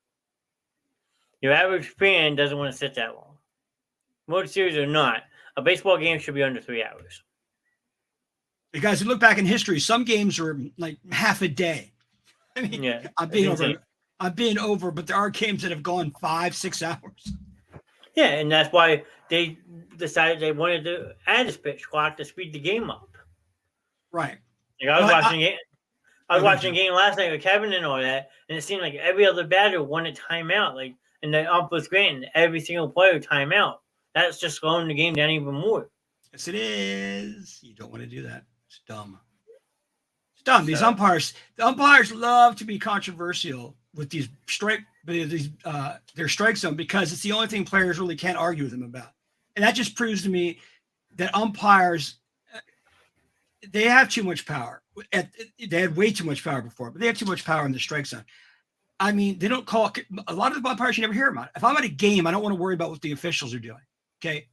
Your average fan doesn't want to sit that long. World Series or not, a baseball game should be under 3 hours. You guys, look back in history, some games are like half a day. I mean, yeah, I'm being over, but there are games that have gone 5-6 hours. Yeah, and that's why they decided they wanted to add a pitch clock to speed the game up. Right. Like I was watching it. I was watching a game last night with Kevin and all that, and it seemed like every other batter wanted timeout. Like, and the ump was granting every single player timeout. That's just slowing the game down even more. Yes, it is. You don't want to do that. It's dumb. It's dumb. These So- the umpires love to be controversial with these their strike zone because it's the only thing players really can't argue with them about. And that just proves to me that umpires, they have too much power. They had way too much power before, but they have too much power in the strike zone. I mean, they don't call a lot of the umpires you never hear about. If I'm at a game, I don't want to worry about what the officials are doing. Okay.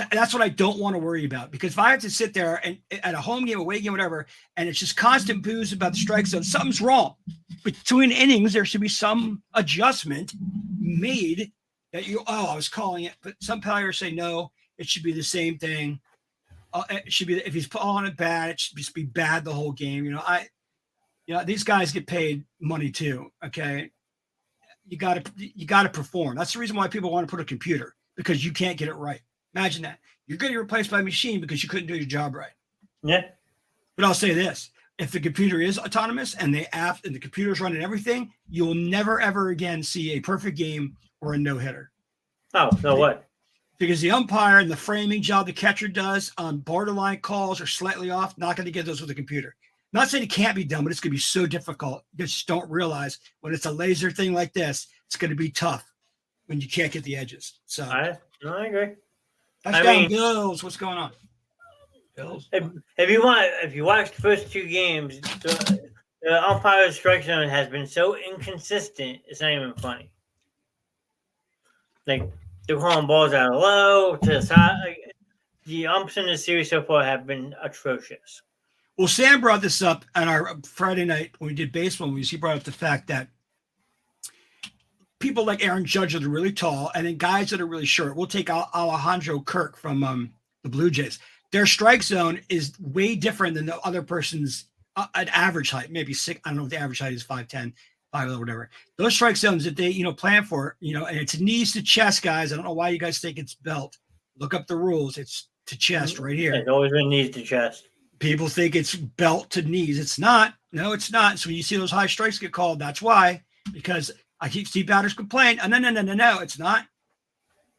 That's what I don't want to worry about, because if I have to sit there and at a home game, away game, whatever, and it's just constant boos about the strike zone, something's wrong. Between innings, there should be some adjustment made that I was calling it, but some players say no, it should be the same thing. It should be, if he's calling it bad, it should just be bad the whole game. These guys get paid money too. Okay, you got to perform. That's the reason why people want to put a computer, because you can't get it right. Imagine that. You're getting replaced by a machine because you couldn't do your job right. Yeah. But I'll say this. If the computer is autonomous and the computer's running everything, you will never, ever again see a perfect game or a no-hitter. Oh, so what? Because the umpire and the framing job the catcher does on borderline calls or slightly off, not going to get those with a computer. Not saying it can't be done, but it's going to be so difficult. You just don't realize when it's a laser thing like this, it's going to be tough when you can't get the edges. So I agree. Touchdown, Bills. What's going on? Bills. If you watch the first two games, the umpire's strike zone has been so inconsistent. It's not even funny. Like, they're calling balls out of low to the side. Like, the umps in the series so far have been atrocious. Well, Sam brought this up on our Friday night when we did baseball movies. He brought up the fact that people like Aaron Judge are really tall, and then guys that are really short. We'll take Alejandro Kirk from the Blue Jays. Their strike zone is way different than the other person's an average height, maybe 6. I don't know if the average height is 5'10", 5'11", whatever. Those strike zones that they plan for, and it's knees to chest, guys. I don't know why you guys think it's belt. Look up the rules. It's to chest right here. It's always been knees to chest. People think it's belt to knees. It's not. No, it's not. So when you see those high strikes get called, that's why. Because I keep see batters complain. Oh, no. It's not.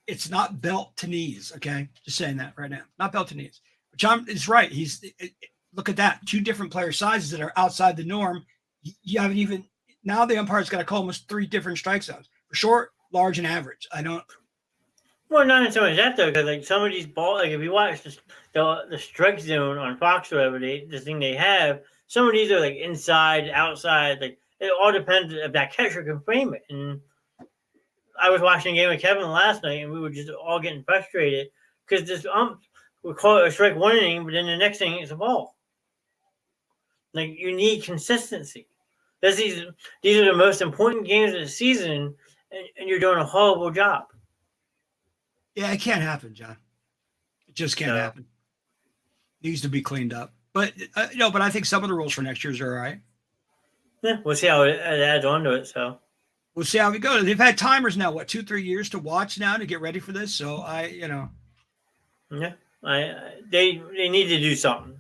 It's not belt to knees. Okay, just saying that right now. Not belt to knees. But John is right. Look at that. 2 different player sizes that are outside the norm. You haven't even now. The umpire's got to call almost 3 different strike zones for short, large, and average. I don't. Well, not so much that though, because like some of these balls, like if you watch the strike zone on Fox or whatever, the thing they have, some of these are like inside, outside. Like it all depends if that catcher can frame it. And I was watching a game with Kevin last night, and we were just all getting frustrated because this ump would call it a strike 1 inning, but then the next inning it's a ball. Like, you need consistency. These are the most important games of the season, and you're doing a horrible job. Yeah, it can't happen, John. It just can't happen. It needs to be cleaned up. But but I think some of the rules for next year's are all right. Yeah, we'll see how it adds on to it. So we'll see how we go. They've had timers now, 2-3 years to watch now to get ready for this. So yeah, they need to do something.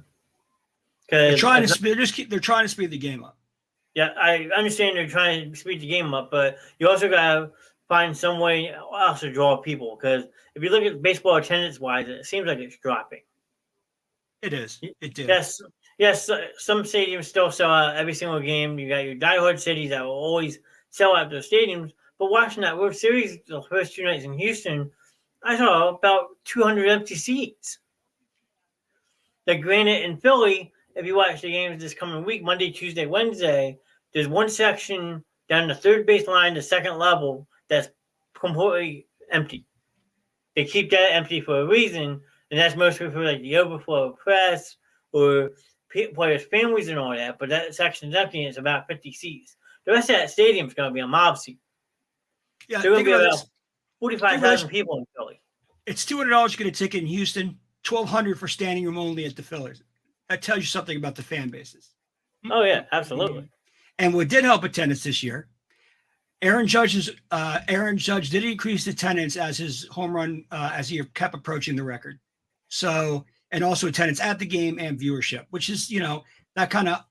They're trying to speed the game up. Yeah, I understand they're trying to speed the game up, but you also gotta find some way else to draw people, because if you look at baseball attendance wise, it seems like it's dropping. It is. It did. Yes. Some stadiums still sell out every single game. You got your diehard cities that will always sell out those stadiums. But watching that World Series the first 2 nights in Houston, I saw about 200 empty seats. Like, granted, in Philly, if you watch the games this coming week, Monday, Tuesday, Wednesday, there's one section down the third base line, the second level, that's completely empty. They keep that empty for a reason, and that's mostly for like the overflow of press or players' families and all that. But that section's empty, and it's about 50 seats. The rest of that stadium's going to be a mob seat. Yeah, there will be about 45,000 people in Philly. It's $200 to get a ticket in Houston, $1,200 for standing room only at the Phillies. That tells you something about the fan bases. Oh yeah, absolutely. And what did help attendance this year, Aaron Judge did increase attendance as his home run as he kept approaching the record. So, and also attendance at the game and viewership, which is that kind of,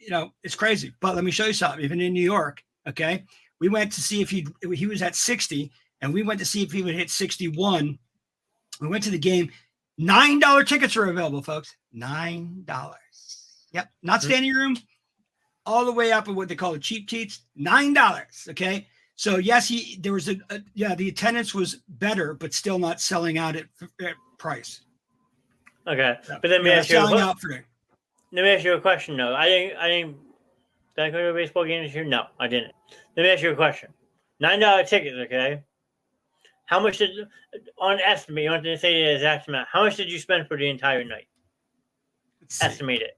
it's crazy. But let me show you something. Even in New York, okay, we went to see if he was at 60, and we went to see if he would hit 61. We went to the game. $9 tickets are available, folks. $9. Yep, not standing room, all the way up at what they call the cheap seats. $9. Okay, so yes, there was the attendance was better, but still not selling out at price. Okay, but let me ask you. Let me ask you a question though. I didn't. Did I go to a baseball game this year? No, I didn't. Let me ask you a question. $9 tickets, okay? How much did, on estimate, you don't have to say the exact amount, how much did you spend for the entire night? Estimate it.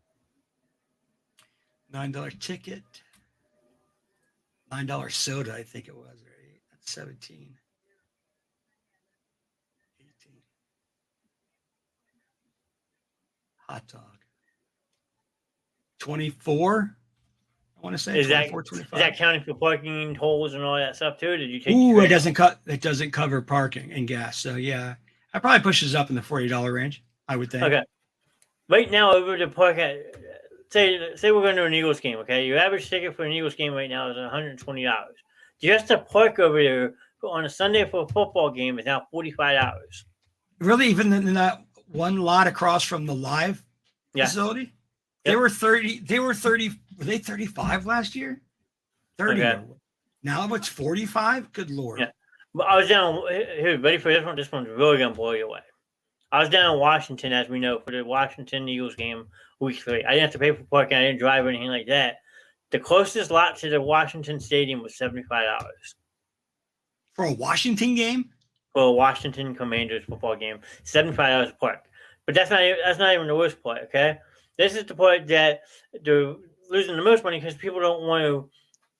$9 ticket. $9 soda, I think it was, right? That's 17. 18. Hot dog. 24. I want to say 24, 25. Is that counting for parking, tolls, and all that stuff too? Did you take? It doesn't cover parking and gas. So yeah, I probably pushes up in the $40 range, I would think. Okay. Right now, over the park at say we're going to an Eagles game. Okay, your average ticket for an Eagles game right now is $120. Just to park over there on a Sunday for a football game is now $45. Really, even in that one lot across from the live facility, they were 30. They were 30. Were they 35 last year? 30. Okay. Now it's 45. Good Lord. Yeah. But I was down here, ready for this one. This one's really gonna blow you away. I was down in Washington, as we know, for the Washington Eagles game week 3. I didn't have to pay for parking. I didn't drive or anything like that. The closest lot to the Washington Stadium was $75. For a Washington game? For a Washington Commanders football game, $75 a park. But that's not even the worst part, okay? This is the part that they're losing the most money because people don't want to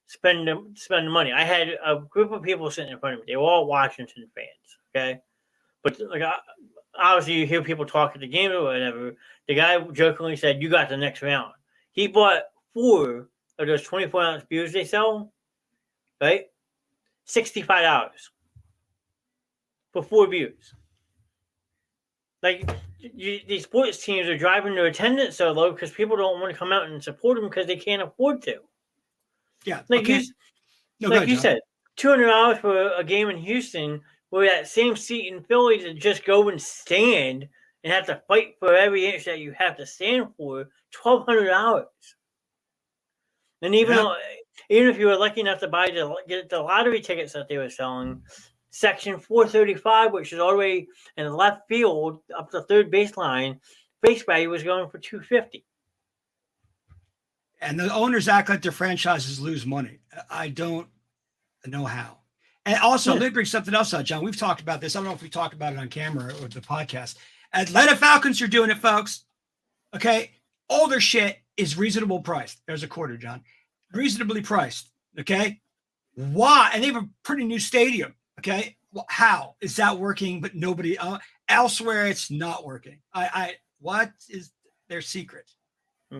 spend the money. I had a group of people sitting in front of me. They were all Washington fans, okay? But obviously you hear people talk at the game or whatever. The guy jokingly said, "You got the next round." He bought 4 of those 24-ounce beers they sell, right? $65 for 4 beers. Like, these sports teams are driving their attendance so low because people don't want to come out and support them because they can't afford to. Yeah. Like you said, $200 for a game in Houston, where that same seat in Philly to just go and stand and have to fight for every inch that you have to stand for, $1,200. And even if you were lucky enough to get the lottery tickets that they were selling, Section 435, which is all the way in the left field up the third baseline, base value was going for $250. And the owners act like their franchises lose money. I don't know how. And also, let me bring something else out, John. We've talked about this. I don't know if we talked about it on camera or the podcast. Atlanta Falcons are doing it, folks. Okay? All their shit is reasonable priced. There's a quarter, John. Reasonably priced. Okay? Why? And they have a pretty new stadium. Okay, well, how is that working? But nobody elsewhere, it's not working. What is their secret?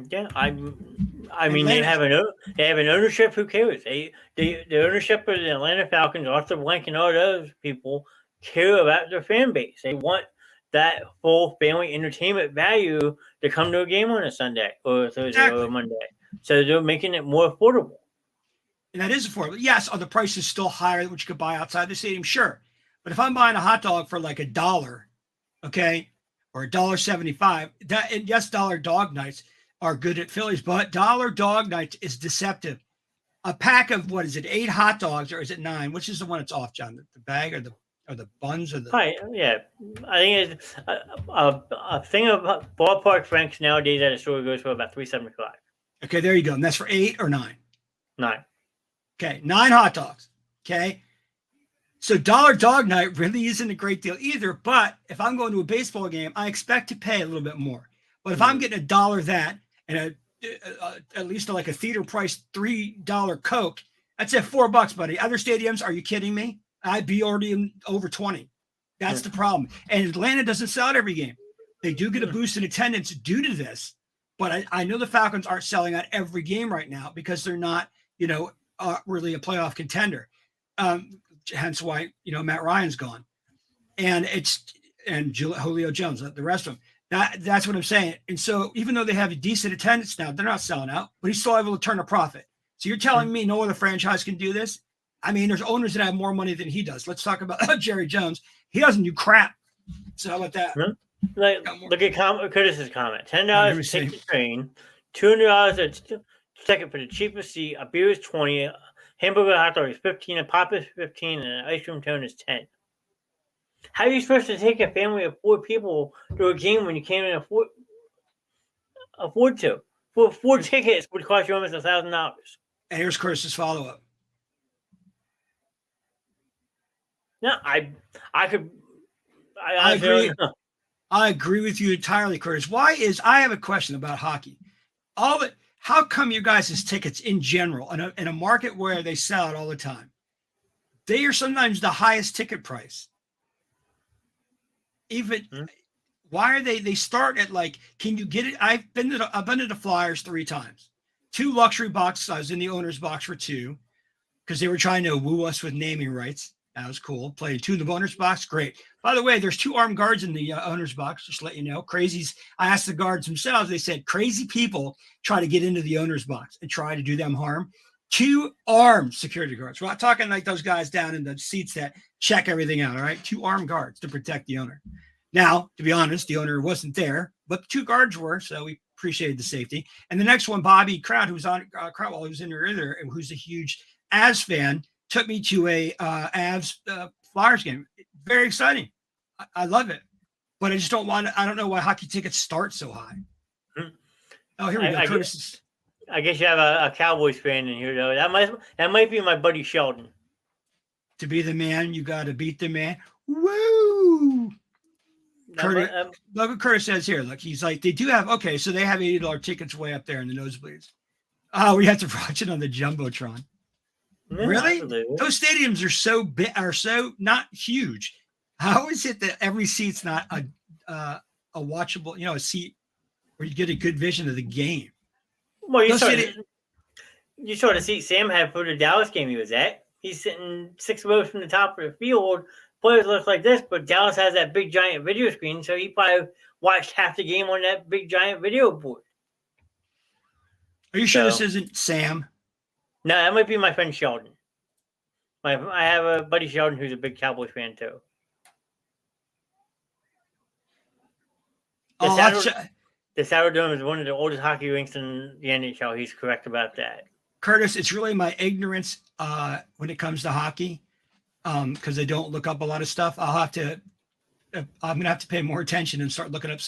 Yeah, I mean, they have an ownership. Who cares? The ownership of the Atlanta Falcons, Arthur Blank, and all those people care about their fan base. They want that full family entertainment value to come to a game on a Sunday or a Thursday or a Monday. So they're making it more affordable. And that is affordable. Yes, are the prices still higher than what you could buy outside the stadium? Sure. But if I'm buying a hot dog for like $1, okay, or $1.75, and yes, dollar dog nights are good at Phillies, but dollar dog nights is deceptive. A pack of, 8 hot dogs, or is it 9? Which is the one that's off, John? The bag or the buns or the? Right, yeah. I think it's a thing of ballpark franks nowadays at a store goes for about $3.75. Okay, there you go. And that's for 8 or 9? 9. Okay, 9 hot dogs. Okay. So dollar dog night really isn't a great deal either. But if I'm going to a baseball game, I expect to pay a little bit more. But if I'm getting $1 that and at least like a theater price $3 Coke, that's at $4, buddy. Other stadiums, are you kidding me? I'd be already over 20. That's the problem. And Atlanta doesn't sell out every game. They do get a boost in attendance due to this. But I know the Falcons aren't selling out every game right now because they're not, really a playoff contender. Hence why, Matt Ryan's gone. And Julio Jones, the rest of them. That's what I'm saying. And so even though they have a decent attendance now, they're not selling out, but he's still able to turn a profit. So you're telling me no other franchise can do this? I mean, there's owners that have more money than he does. Let's talk about Jerry Jones. He doesn't do crap. So how about that? Like, look at Curtis's comment. $10 to take the train, $200 a ticket for the cheapest seat. A beer is $20. Hamburger hot dog is $15. A pop is $15, and an ice cream cone is $10. How are you supposed to take a family of 4 people to a game when you can't afford to? Four tickets would cost you almost $1,000. And here's Curtis's follow-up. No, I agree. I agree with you entirely, Curtis. I have a question about hockey. How come you guys' tickets in general, in a market where they sell it all the time, they are sometimes the highest ticket price? Why are they start at like, can you get it? I've been to the Flyers 3 times, 2 luxury boxes. I was in the owner's box for 2 because they were trying to woo us with naming rights. That was cool. Played 2 in the owner's box. Great. By the way, there's 2 armed guards in the owner's box. Just to let you know, crazies. I asked the guards themselves. They said crazy people try to get into the owner's box and try to do them harm. 2 armed security guards. We're not talking like those guys down in the seats that check everything out. All right, 2 armed guards to protect the owner. Now, to be honest, the owner wasn't there, but the 2 guards were, so we appreciated the safety. And the next one, Bobby Crowd, who was on Crowd while he was in there earlier, and who's a huge Avs fan, took me to a Avs Flyers game. Very exciting. I love it, but I just don't want to. I don't know why hockey tickets start so high. Oh, here we go. Curtis. I guess you have a Cowboys fan in here, though. That might be my buddy Sheldon. To be the man, you got to beat the man. Woo! Curtis, look what Curtis says here. Look, he's like, they do have, okay, so they have $80 tickets way up there in the nosebleeds. Oh, we have to watch it on the Jumbotron. Yeah, really? Absolutely. Those stadiums are so big, are so not huge. How is it that every seat's not a watchable, a seat where you get a good vision of the game? Well, you saw the seat Sam had for the Dallas game he was at. He's sitting 6 rows from the top of the field. Players look like this, but Dallas has that big giant video screen, so he probably watched half the game on that big giant video board. Are you sure this isn't Sam? No, that might be my friend Sheldon. I have a buddy Sheldon who's a big Cowboys fan too. The Saddledome is one of the oldest hockey rinks in the NHL. He's correct about that. Curtis, it's really my ignorance when it comes to hockey because I don't look up a lot of stuff. I'm going to have to pay more attention and start looking up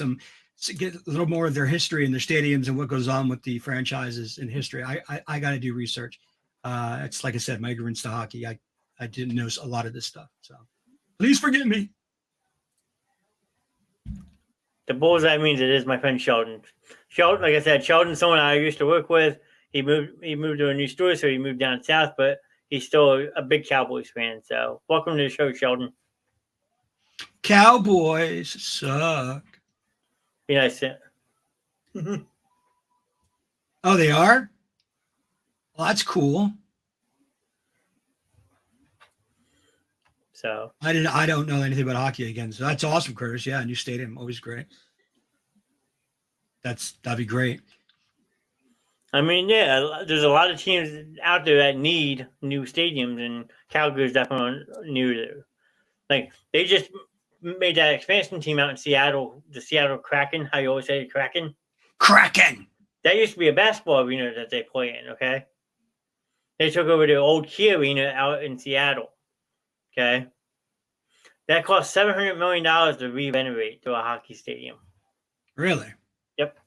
get a little more of their history and their stadiums and what goes on with the franchises in history. I got to do research. It's like I said, my ignorance to hockey. I didn't know a lot of this stuff. So please forgive me. The bullseye means it is my friend Sheldon. Sheldon, like I said, Sheldon's someone I used to work with. He moved to a new store, so he moved down south, but he's still a big Cowboys fan. So welcome to the show, Sheldon. Cowboys suck. Be nice. Oh, they are? Well, that's cool. So I don't know anything about hockey again. So that's awesome, Curtis. Yeah, new stadium, always great. That'd be great. I mean, yeah, there's a lot of teams out there that need new stadiums, and Calgary's definitely new to. Like they just made that expansion team out in Seattle, the Seattle Kraken. How you always say Kraken? Kraken. That used to be a basketball arena that they play in. Okay, they took over the old Key Arena out in Seattle. Okay, that cost $700 million to re-renovate to a hockey stadium. Really? Yep.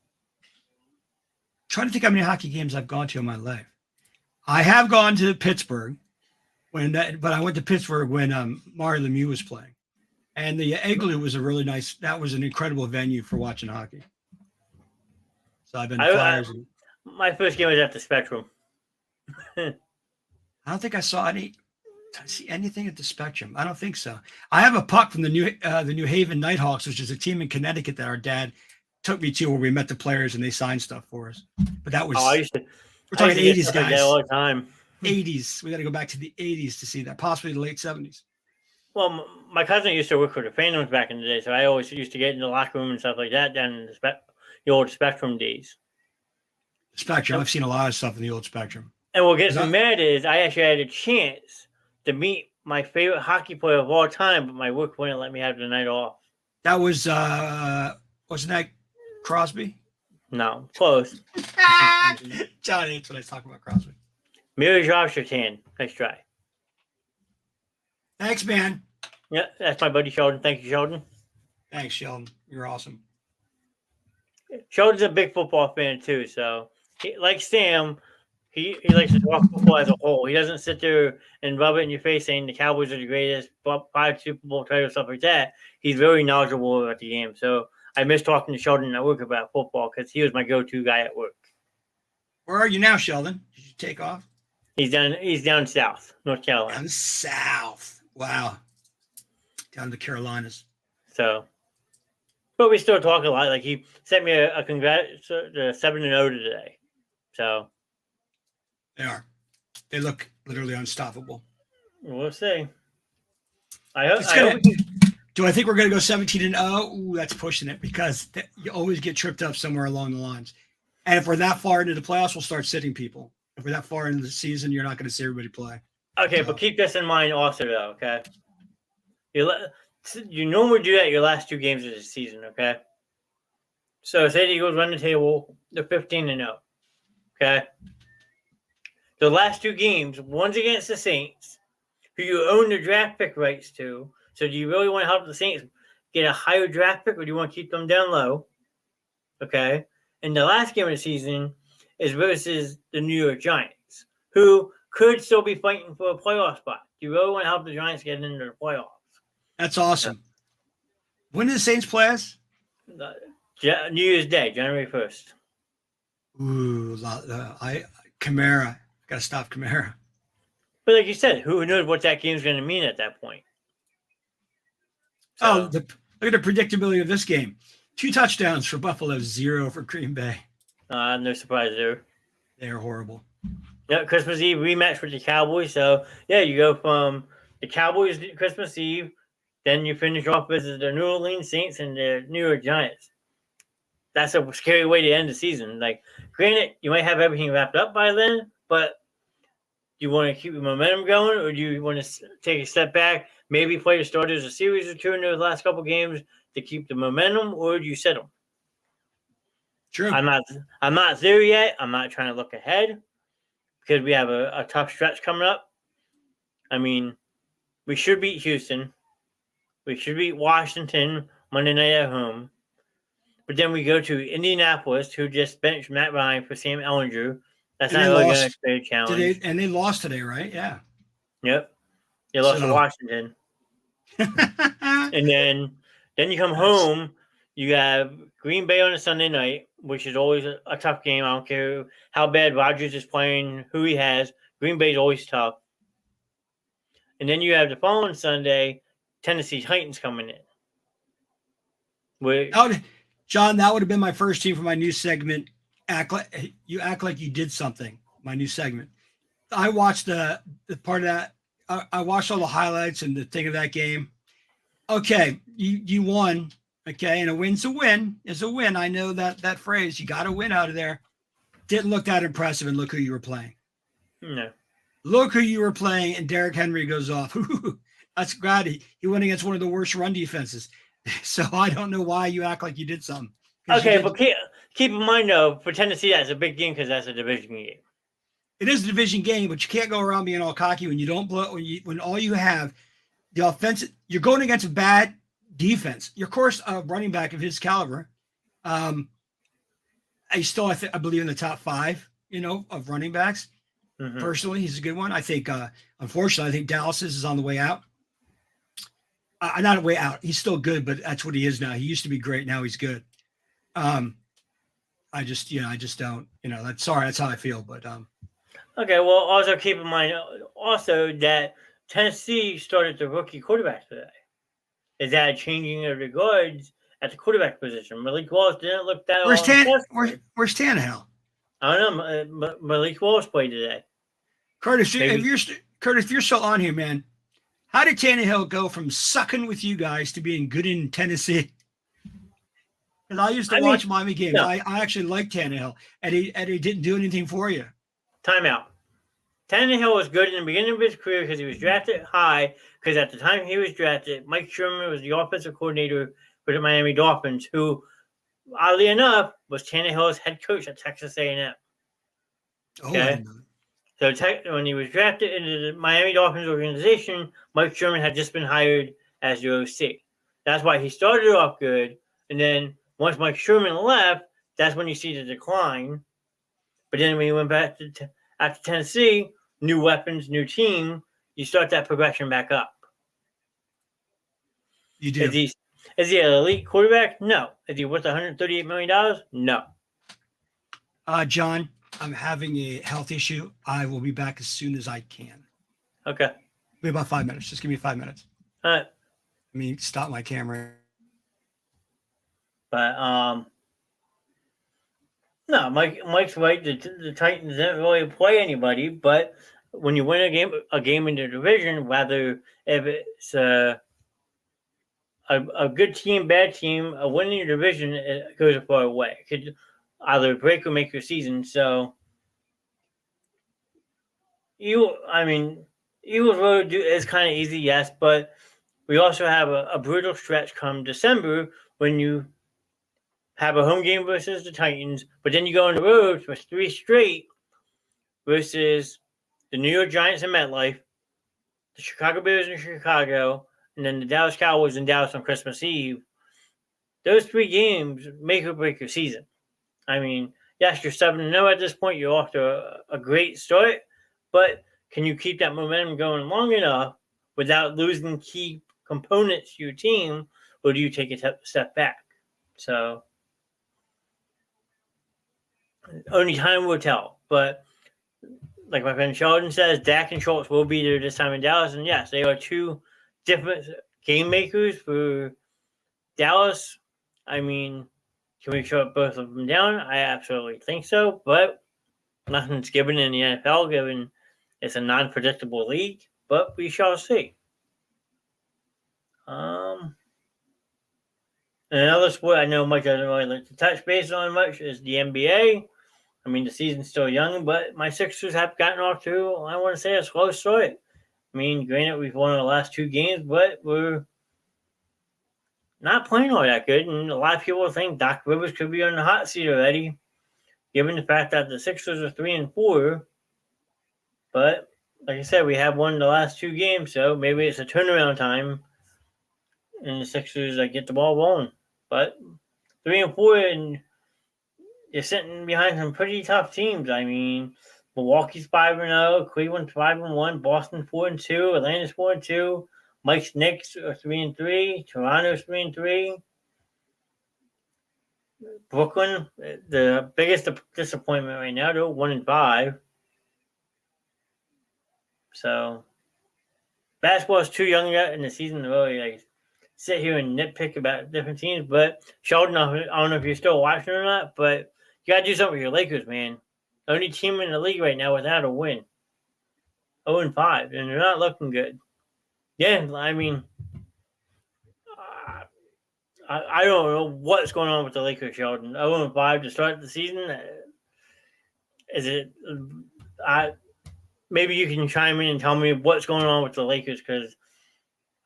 Trying to think how many hockey games I've gone to in my life. I have gone to Pittsburgh but I went to Pittsburgh when Mario Lemieux was playing, and the Igloo was that was an incredible venue for watching hockey. So I've been to Flyers. My first game was at the Spectrum. I don't think I saw any. Did I see anything at the Spectrum? I don't think so. I have a puck from the New Haven Nighthawks, which is a team in Connecticut that our dad took me to, where we met the players and they signed stuff for us. But that was we're talking 80s guys. Like all the time. 80s. We got to go back to the 80s to see that, possibly the late 70s. Well, my cousin used to work for the Phantoms back in the day, so I always used to get in the locker room and stuff like that down in the old Spectrum days. Spectrum. I've seen a lot of stuff in the old Spectrum. And what gets me mad is I actually had a chance to meet my favorite hockey player of all time, but my work wouldn't let me have the night off. That was wasn't that Crosby? No, close. John hates when I talk about Crosby. Miroslav Shatan. Nice try. Thanks, man. Yeah, that's my buddy Sheldon. Thank you, Sheldon. Thanks, Sheldon. You're awesome. Sheldon's a big football fan too, so like Sam, he likes to talk football as a whole. He doesn't sit there and rub it in your face saying the Cowboys are the greatest, 5 Super Bowl titles, stuff like that. He's very knowledgeable about the game. So I miss talking to Sheldon at work about football because he was my go-to guy at work. Where are you now, Sheldon? Did you take off? He's down south, North Carolina. Down south. Wow. Down to the Carolinas. So, but we still talk a lot. Like he sent me a congrats to 7-0 today. So they are. They look literally unstoppable. We'll see. I hope. Do I think we're going to go 17-0? Ooh, that's pushing it because you always get tripped up somewhere along the lines. And if we're that far into the playoffs, we'll start sitting people. If we're that far into the season, you're not going to see everybody play. Okay, but keep this in mind also, though, okay? You normally do that your last 2 games of the season, okay? So say the Eagles run the table, they're 15-0, okay? The last 2 games, one's against the Saints, who you own the draft pick rights to. So do you really want to help the Saints get a higher draft pick, or do you want to keep them down low? Okay? And the last game of the season is versus the New York Giants, who could still be fighting for a playoff spot. Do you really want to help the Giants get into the playoffs? That's awesome. When do the Saints play us? New Year's Day, January 1st. Ooh, Kamara. Got to stop Kamara. But like you said, who knows what that game's going to mean at that point? So, look at the predictability of this game. 2 touchdowns for Buffalo, 0 for Green Bay. No surprise there. They're horrible. Yeah, Christmas Eve rematch with the Cowboys. So, yeah, you go from the Cowboys Christmas Eve, then you finish off with the New Orleans Saints and the New York Giants. That's a scary way to end the season. Like, granted, you might have everything wrapped up by then, but do you want to keep the momentum going, or do you want to take a step back, maybe play the starters a series or 2 in those last couple games to keep the momentum, or do you sit them? True. I'm not there yet. I'm not trying to look ahead because we have a tough stretch coming up. I mean, we should beat Houston. We should beat Washington Monday night at home. But then we go to Indianapolis, who just benched Matt Ryan for Sam Ellinger. That's not really going to be a challenge. And they lost today, right? Yeah. Yep. They lost to Washington. And then you come home. You have Green Bay on a Sunday night, which is always a tough game. I don't care how bad Rodgers is playing, who he has. Green Bay is always tough. And then you have the following Sunday, Tennessee Titans coming in. John, that would have been my first team for my new segment. Act like you did something. My new segment. I watched the part of that. I watched all the highlights and the thing of that game. Okay, you won. Okay, and a win's a win is a win. I know that phrase. You got to win out of there. Didn't look that impressive, and look who you were playing. No. Look who you were playing, and Derrick Henry goes off. That's glad he went against one of the worst run defenses. So I don't know why you act like you did something. Okay, but keep in mind, though, for Tennessee, that's a big game because that's a division game. It is a division game, but you can't go around being all cocky when you don't blow. When all you have, the offense, you're going against a bad defense. Your course running back of his caliber, I believe in the top 5, of running backs. Mm-hmm. Personally, he's a good one. I think, unfortunately, I think Dallas is on the way out. Not a way out. He's still good, but that's what he is now. He used to be great. Now he's good. I just don't, that's how I feel. But okay. Well, also keep in mind also that Tennessee started the rookie quarterback today. Is that changing of the guards at the quarterback position? Malik Wallace didn't look that. Where's Tannehill? I don't know. Malik Wallace played today. Curtis, if you're still on here, man, How did Tannehill go from sucking with you guys to being good in Tennessee? Because I used to watch Miami games. No. I actually liked Tannehill, and he didn't do anything for you. Timeout. Tannehill was good in the beginning of his career because he was drafted high. Because at the time he was drafted, Mike Sherman was the offensive coordinator for the Miami Dolphins, who, oddly enough, was Tannehill's head coach at Texas A&M. Okay? I didn't know that. So when he was drafted into the Miami Dolphins organization, Mike Sherman had just been hired as the OC. That's why he started off good. And then once Mike Sherman left, that's when you see the decline. But then when he went back to after Tennessee, new weapons, new team, you start that progression back up. You do. Is he an elite quarterback? No. Is he worth $138 million? No. John, I'm having a health issue. I will be back as soon as I can. Okay. Be about 5 minutes. Just give me 5 minutes. All right. Let me stop my camera. But no, Mike's right. The Titans didn't really play anybody, but when you win a game in the division, whether if it's a good team, bad team, a win in your division, it goes a far way. It could either break or make your season. So Eagles Road is kind of easy, yes, but we also have a brutal stretch come December when you have a home game versus the Titans, but then you go on the road for 3 straight versus the New York Giants in MetLife, the Chicago Bears in Chicago, and then the Dallas Cowboys in Dallas on Christmas Eve. Those 3 games make or break your season. I mean, yes, you're 7-0 at this point. You're off to a great start, but can you keep that momentum going long enough without losing key components to your team, or do you take a step back? So only time will tell. But like my friend Sheldon says, Dak and Schultz will be there this time in Dallas. And yes, they are 2 different game makers for Dallas. I mean, can we shut both of them down? I absolutely think so. But nothing's given in the NFL, given it's a non-predictable league. But we shall see. Another sport I know Mike doesn't really like to touch base on much is the NBA. I mean, the season's still young, but my Sixers have gotten off to, I want to say, a slow start. I mean, granted, we've won the last 2 games, but we're not playing all that good. And a lot of people think Doc Rivers could be on the hot seat already, given the fact that the Sixers are 3-4. But like I said, we have won the last 2 games, so maybe it's a turnaround time, and the Sixers get the ball rolling. But 3-4, and you're sitting behind some pretty tough teams. I mean, Milwaukee's 5-0, Cleveland's 5-1, Boston 4-2, Atlanta's 4-2, Mike's Knicks are 3-3, Toronto's 3-3. Brooklyn, the biggest disappointment right now, though, 1-5. So basketball is too young yet in the season to really sit here and nitpick about different teams. But Sheldon, I don't know if you're still watching or not, but you got to do something with your Lakers, man. Only team in the league right now without a win. 0-5, and they're not looking good. Yeah, I mean, I don't know what's going on with the Lakers, Sheldon. 0-5 to start the season. Is it? Maybe you can chime in and tell me what's going on with the Lakers, because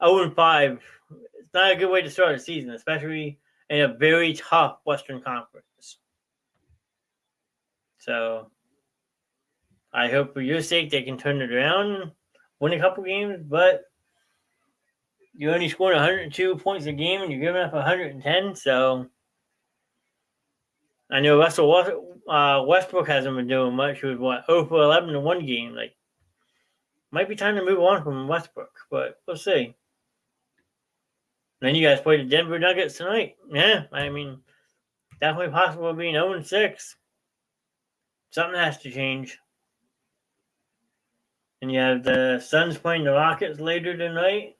0-5, it's not a good way to start a season, especially in a very tough Western Conference. So I hope for your sake they can turn it around and win a couple games, but you're only scoring 102 points a game and you're giving up 110. So I know Russell Westbrook hasn't been doing much. He was 0-11 in 1 game. Might be time to move on from Westbrook, but we'll see. Then you guys play the Denver Nuggets tonight. Yeah, I mean, definitely possible of being 0-6. Something has to change. And you have the Suns playing the Rockets later tonight.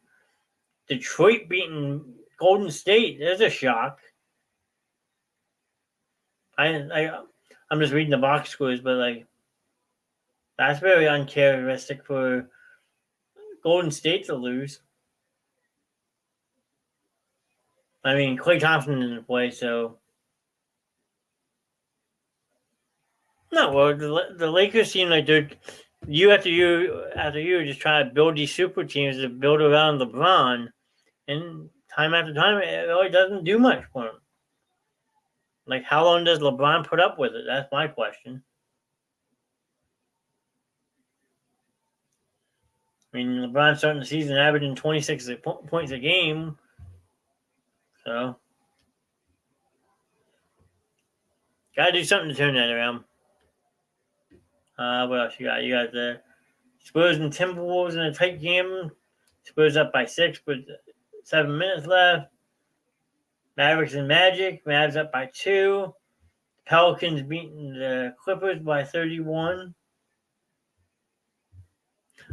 Detroit beating Golden State. There's a shock. I'm just reading the box scores, but that's very uncharacteristic for Golden State to lose. I mean, Klay Thompson didn't play, so. No, well, the Lakers seem like they're year after year just trying to build these super teams to build around LeBron, and time after time it really doesn't do much for them. Like, how long does LeBron put up with it? That's my question. I mean, LeBron starting the season averaging 26 points a game, so gotta do something to turn that around. What else you got? You got the Spurs and Timberwolves in a tight game. Spurs up by 6 with 7 minutes left. Mavericks and Magic. Mavs up by 2. Pelicans beating the Clippers by 31.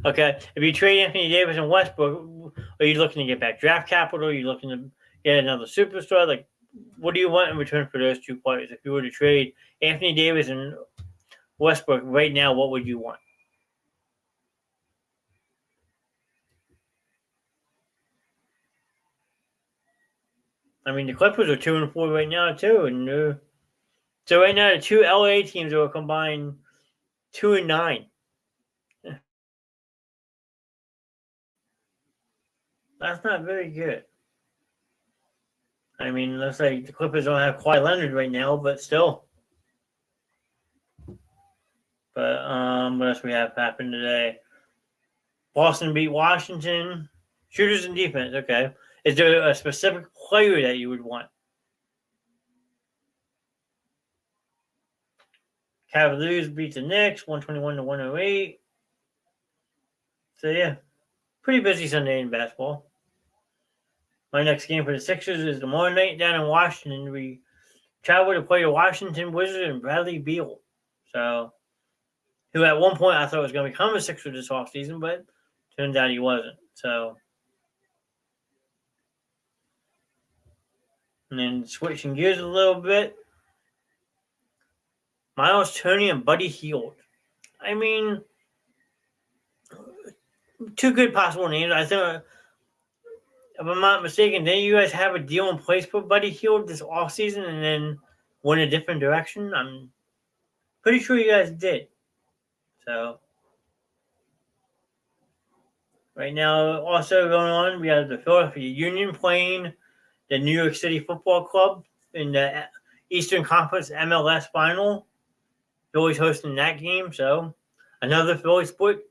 Okay, if you trade Anthony Davis and Westbrook, are you looking to get back draft capital? Are you looking to get another superstar? Like, what do you want in return for those two players? If you were to trade Anthony Davis and Westbrook right now, what would you want? I mean, the Clippers are 2-4 right now too, and so right now the two LA teams are combined 2-9. That's not very good. I mean, looks like the Clippers don't have Kawhi Leonard right now, but still. But what else we have happened today? Boston beat Washington. Shooters and defense. Okay. Is there a specific player that you would want? Cavaliers beat the Knicks 121-108. So yeah, pretty busy Sunday in basketball. My next game for the Sixers is tomorrow night down in Washington. We travel to play the Washington Wizards and Bradley Beal. So, who at one point I thought was going to become a Sixer this offseason, but turns out he wasn't. So, and then switching gears a little bit, Miles Turner and Buddy Hield. I mean, two good possible names. I think, if I'm not mistaken, didn't you guys have a deal in place for Buddy Hield this offseason and then went a different direction? I'm pretty sure you guys did. So, right now, also going on, we have the Philadelphia Union playing the New York City Football Club in the Eastern Conference MLS Final. Philly's hosting that game, so another Philly sport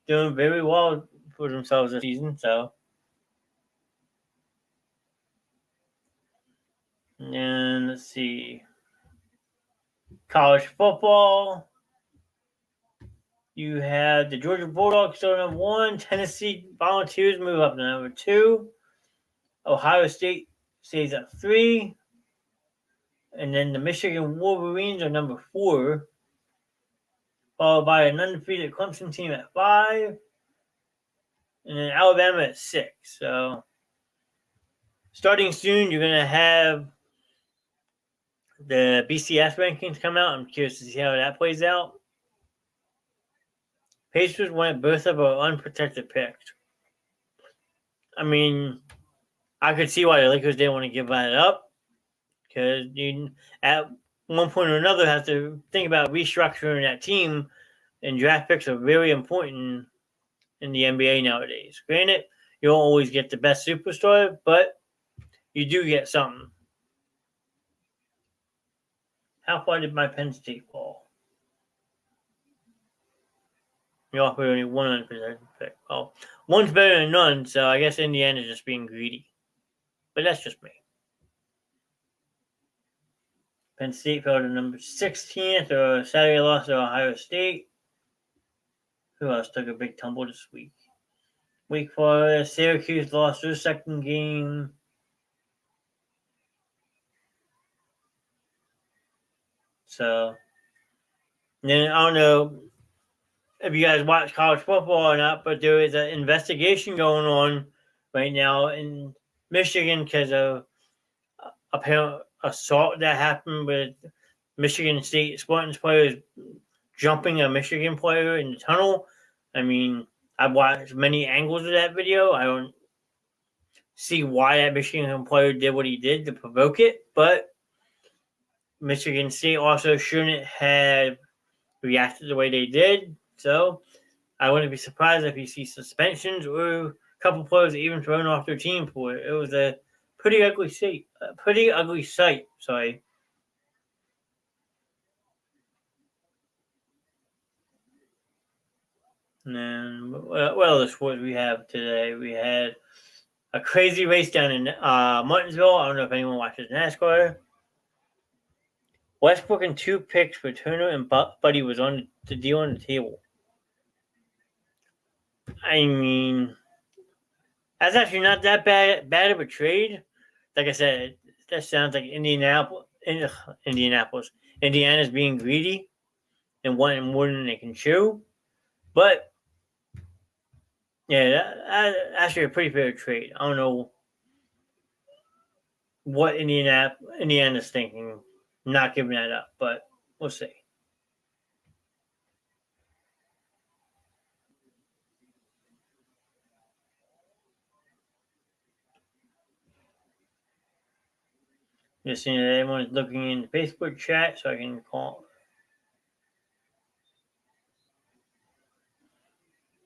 doing very well for themselves this season. So, and let's see, college football. You have the Georgia Bulldogs still number 1. Tennessee Volunteers move up to number 2. Ohio State stays at 3. And then the Michigan Wolverines are number 4. Followed by an undefeated Clemson team at 5. And then Alabama at 6. So, starting soon, you're going to have the BCS rankings come out. I'm curious to see how that plays out. Pacers went both of our unprotected picks. I mean, I could see why the Lakers didn't want to give that up, because you, at one point or another, have to think about restructuring that team, and draft picks are very important in the NBA nowadays. Granted, you don't always get the best superstar, but you do get something. How far did my Penn State fall? You offer only one unprotected pick. Well, one's better than none, so I guess Indiana is just being greedy. But that's just me. Penn State fell to number 16 after a Saturday loss to Ohio State. Who else took a big tumble this week? Wake Forest, Syracuse lost their second game. So, then I don't know if you guys watch college football or not, but there is an investigation going on right now in Michigan because of apparent assault that happened with Michigan State Spartans players jumping a Michigan player in the tunnel. I mean, I've watched many angles of that video. I don't see why that Michigan player did what he did to provoke it, but Michigan State also shouldn't have reacted the way they did. So I wouldn't be surprised if you see suspensions or a couple players even thrown off their team for it. It was a pretty ugly sight. Sorry. And then, what other sports we have today? We had a crazy race down in Martinsville. I don't know if anyone watches NASCAR. Westbrook and 2 picks for Turner and Buddy was on the deal on the table. I mean, that's actually not that bad of a trade. Like I said, that sounds like Indiana's being greedy and wanting more than they can chew. But yeah, that's actually a pretty fair trade. I don't know what Indiana's thinking, not giving that up, but we'll see. Just seeing that everyone's looking in the Facebook chat, so I can call.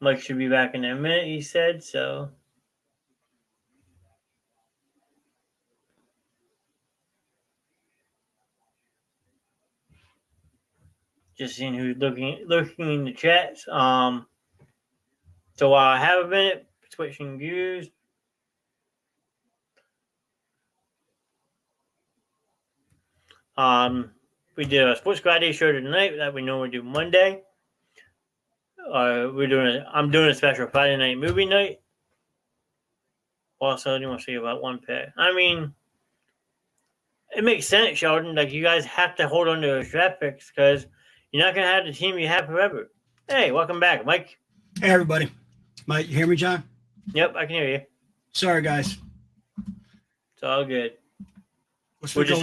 Mike should be back in a minute, he said, so. Just seeing who's looking in the chats. So I have a minute, switching views. We did a Sports Gladiators show tonight that we normally do Monday. I'm doing a special Friday night movie night. Also, I want to say about one pick. I mean, it makes sense, Sheldon. Like, you guys have to hold on to those draft picks because you're not going to have the team you have forever. Hey, welcome back, Mike. Hey, everybody. Mike, you hear me, John? Yep, I can hear you. Sorry, guys. It's all good. We're just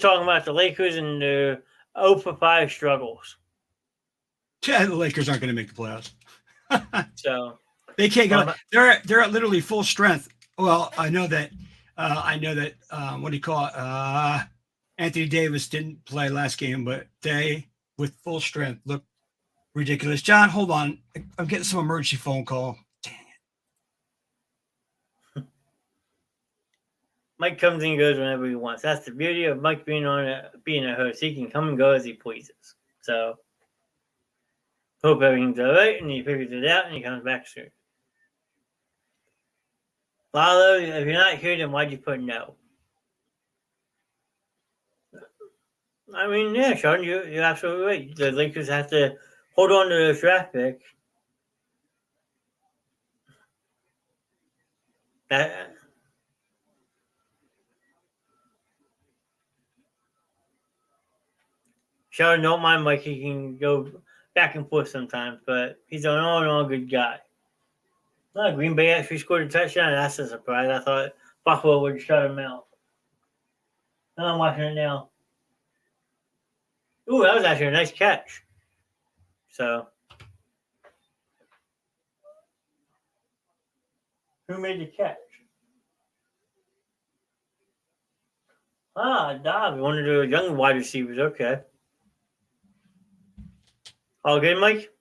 talking about the Lakers and the 0-for-5 struggles. Yeah, the Lakers aren't going to make the playoffs. So they can't go. They're at literally full strength. Well, I know that. What do you call it? Anthony Davis didn't play last game, but they, with full strength, look ridiculous. John, hold on. I'm getting some emergency phone call. Dang it. Mike comes and goes whenever he wants. That's the beauty of Mike being a host. He can come and go as he pleases. So hope everything's all right, and he figures it out, and he comes back soon. Lalo, if you're not here, then why'd you put no? I mean, yeah, Sean, you're absolutely right. The Lakers have to hold on to the draft pick. Sean, don't mind Mike. He can go back and forth sometimes, but he's an all-in-all good guy. Green Bay actually scored a touchdown. That's a surprise. I thought Buffalo would shut him out. I'm watching it now. Ooh, that was actually a nice catch. So, who made the catch? Dobbs, one of the young wide receivers. Okay. All good, Mike?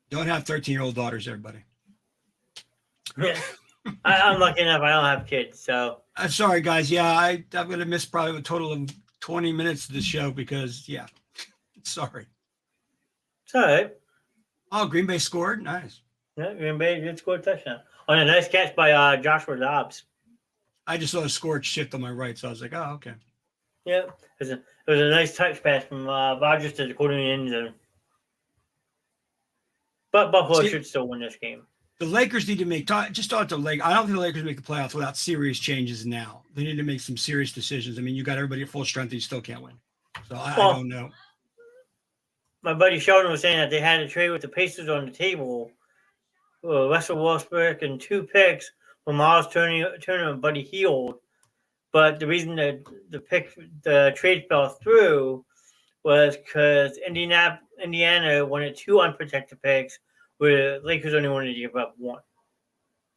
Don't have 13-year-old daughters, everybody. Yeah. I'm lucky enough. I don't have kids, so. I'm sorry, guys. Yeah, I'm going to miss probably a total of 20 minutes of the show because, yeah, sorry. It's all right. Oh, Green Bay scored? Nice. Yeah, Green Bay did score a touchdown. On a nice catch by Joshua Dobbs. I just saw a scored shift on my right, so I was like, oh, okay. Yeah, it was a nice touch pass from Rodgers to the corner of the end zone. But Buffalo should still win this game. The Lakers need to just thought the Lakers. I don't think the Lakers make the playoffs without serious changes now. They need to make some serious decisions. I mean, you got everybody at full strength, and you still can't win. So I don't know. My buddy Sheldon was saying that they had a trade with the Pacers on the table. Russell Westbrook and 2 picks for Miles Turner and Buddy Hield. But the reason that the trade fell through was because Indiana wanted 2 unprotected picks, where the Lakers only wanted to give up 1.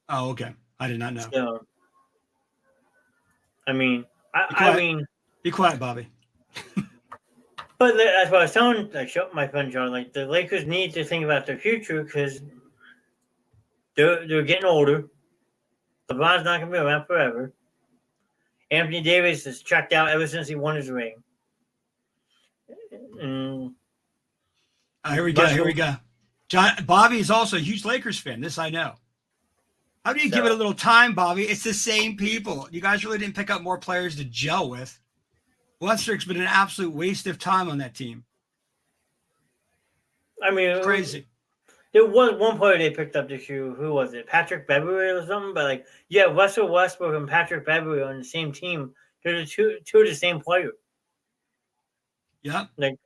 Oh, okay. I did not know. So, I mean, Be quiet, Bobby. But that's what I was telling my friend John. Like, the Lakers need to think about their future because they're getting older. LeBron's not going to be around forever. Anthony Davis has checked out ever since he won his ring. And Here we go. Bobby is also a huge Lakers fan. This I know. How do you give it a little time, Bobby? It's the same people. You guys really didn't pick up more players to gel with. Westbrook's been an absolute waste of time on that team. I mean, it's crazy. There was one player they picked up this year. Who was it? Patrick Beverley or something? But Russell Westbrook and Patrick Beverley on the same team. They're the two of the same player. Yeah. I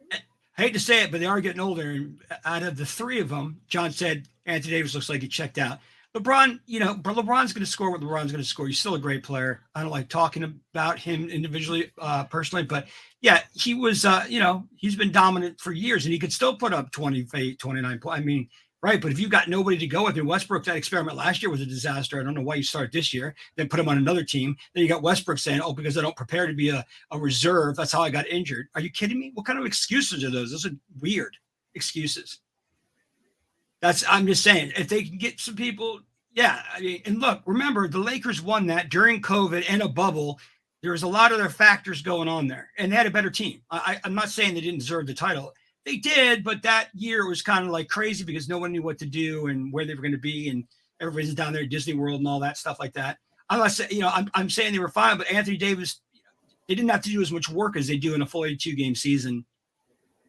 hate to say it, but they are getting older. And out of the 3 of them, John said Anthony Davis looks like he checked out. LeBron, LeBron's going to score what LeBron's going to score. He's still a great player. I don't like talking about him individually, personally, but yeah, he was, he's been dominant for years and he could still put up 28, 29 points. I mean, right. But if you've got nobody to go with, and Westbrook, that experiment last year was a disaster. I don't know why you start this year, then put him on another team. Then you got Westbrook saying, oh, because I don't prepare to be a reserve. That's how I got injured. Are you kidding me? What kind of excuses are those? Those are weird excuses. I'm just saying, if they can get some people, yeah. I mean, and look, remember, the Lakers won that during COVID and a bubble. There was a lot of their factors going on there, and they had a better team. I'm not saying they didn't deserve the title. They did, but that year was kind of like crazy because no one knew what to do and where they were going to be, and everybody's down there at Disney World and all that stuff like that. I'm not saying, I'm saying they were fine, but Anthony Davis, they didn't have to do as much work as they do in a full 82-game season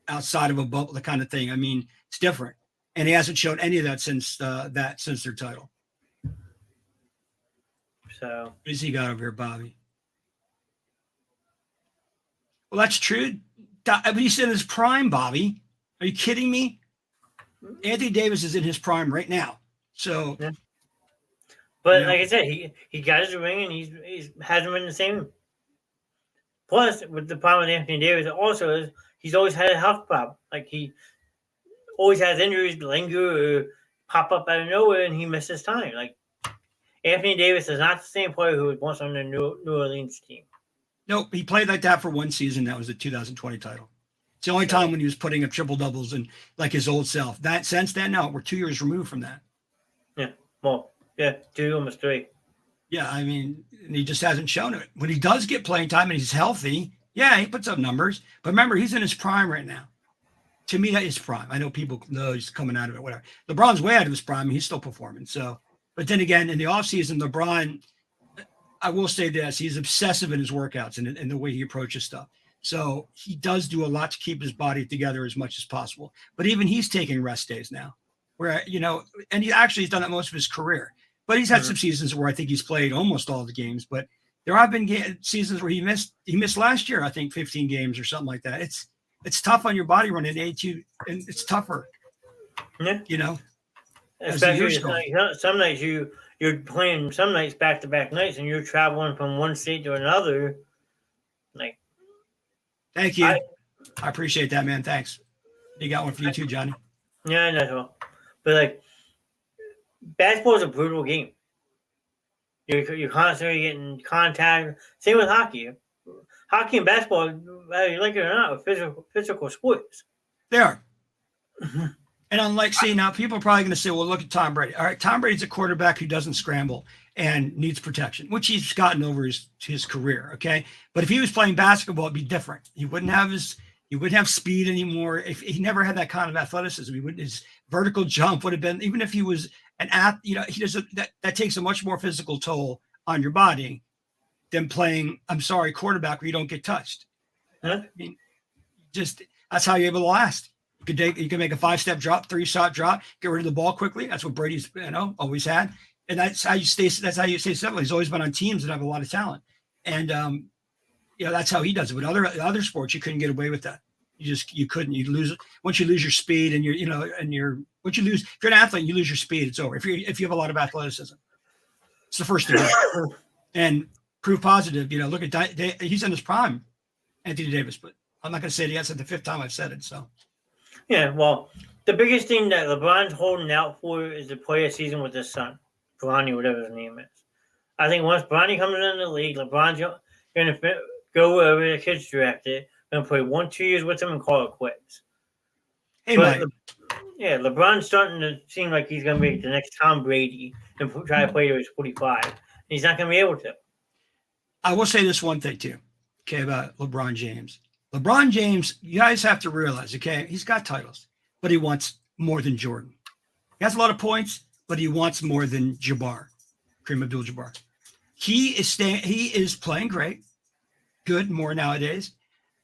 outside of a bubble, the kind of thing. I mean, it's different. And he hasn't shown any of that since their title. So what has he got over here, Bobby? Well, that's true. But he's in his prime, Bobby. Are you kidding me? Anthony Davis is in his prime right now. So, yeah. But like I said, he got his ring and he's hasn't been the same. Plus, with the problem with Anthony Davis also is he's always had a health problem. Like, he always has injuries linger or pop up out of nowhere, and he misses time. Like, Anthony Davis is not the same player who was once on the New Orleans team. Nope, he played like that for one season. That was the 2020 title. It's the only time when he was putting up triple doubles and like his old self. That since then, no, we're 2 years removed from that. Yeah, well, yeah, 2, almost 3. Yeah, I mean, he just hasn't shown it. When he does get playing time and he's healthy, yeah, he puts up numbers. But remember, he's in his prime right now. To me, that is prime. I know people know he's coming out of it, whatever. LeBron's way out of his prime, and he's still performing. So, but then again, in the offseason, LeBron, I will say this, he's obsessive in his workouts and the way he approaches stuff. So he does do a lot to keep his body together as much as possible. But even he's taking rest days now, where, and he actually has done that most of his career. But he's had some seasons where I think he's played almost all the games. But there have been seasons where he missed last year, I think 15 games or something like that. It's tough on your body running 82, and it's tougher. Yeah. Especially some nights you're playing some nights back-to-back nights, and you're traveling from one state to another. Like, thank you. I appreciate that, man. Thanks. You got one for you too, Johnny. Yeah, I know. But like, basketball is a brutal game. You're constantly getting contact. Same with hockey. Hockey and basketball, whether you like it or not, are physical sports. They are. And unlike, now people are probably going to say, well, look at Tom Brady. All right, Tom Brady's a quarterback who doesn't scramble and needs protection, which he's gotten over his career, okay? But if he was playing basketball, it'd be different. He wouldn't have speed anymore. If he never had that kind of athleticism, his vertical jump would have been, even if he was an athlete, he does that takes a much more physical toll on your body than playing, quarterback where you don't get touched. Huh? I mean, that's how you're able to last. You can make a 5-step drop, 3-shot drop, get rid of the ball quickly. That's what Brady's, always had. And that's how you stay simple. He's always been on teams that have a lot of talent. And, that's how he does it. With other sports, you couldn't get away with that. You couldn't. You lose once you lose your speed and if you're an athlete, you lose your speed, it's over. If you have a lot of athleticism, it's the first thing. And proof positive, look at he's in his prime, Anthony Davis, but I'm not going to say it again. It's the fifth time I've said it. So Yeah, well, the biggest thing that LeBron's holding out for is to play a season with his son, Bronny, whatever his name is. I think once Bronny comes in the league, LeBron's going to go wherever the kid's drafted, going to play 1-2 years with him and call it quits. Hey, but Mike. LeBron's starting to seem like he's going to be the next Tom Brady and try to play to his 45. And he's not going to be able to. I will say this one thing too, okay, about LeBron James. LeBron James, you guys have to realize, okay, he's got titles, but he wants more than Jordan. He has a lot of points, but he wants more than Jabbar, Kareem Abdul-Jabbar. He is playing great, good more nowadays.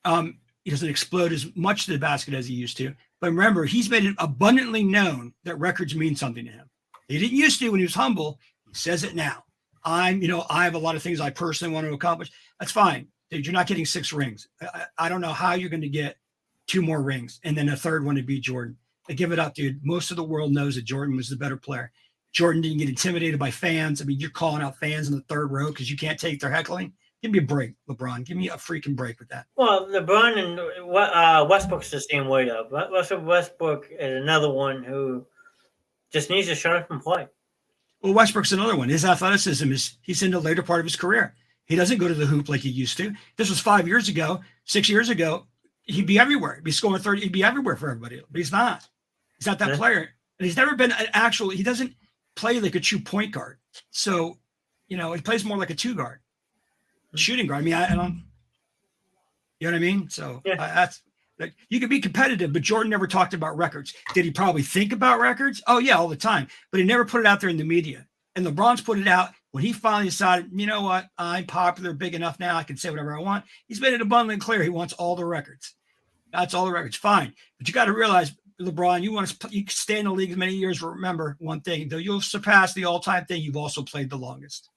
He doesn't explode as much to the basket as he used to. But remember, he's made it abundantly known that records mean something to him. He didn't used to when he was humble. He says it now. I have a lot of things I personally want to accomplish. That's fine. Dude, you're not getting 6 rings. I don't know how you're going to get 2 more rings and then a third one to beat Jordan. I give it up, dude. Most of the world knows that Jordan was the better player. Jordan didn't get intimidated by fans. I mean, you're calling out fans in the third row because you can't take their heckling. Give me a break, LeBron. Give me a freaking break with that. Well, LeBron and Westbrook's the same way, though. Westbrook is another one who just needs to shut up and play. Well, Westbrook's another one. His athleticism he's in the later part of his career. He doesn't go to the hoop like he used to. This was 5 years ago, 6 years ago. He'd be everywhere. He'd be scoring 30. He'd be everywhere for everybody. But he's not. He's not that player. And he's never been an actual, he doesn't play like a true point guard. So, he plays more like a 2 guard. Shooting guard. I mean, I don't, you know what I mean? So that's like, you can be competitive, but Jordan never talked about records. Did he probably think about records? Oh yeah, all the time, but he never put it out there in the media. And LeBron's put it out when he finally decided, you know what? I'm popular, big enough now. I can say whatever I want. He's made it abundantly clear. He wants all the records. That's all the records. Fine. But you got to realize, LeBron, you stay in the league as many years. Remember one thing, though you'll surpass the all-time thing. You've also played the longest.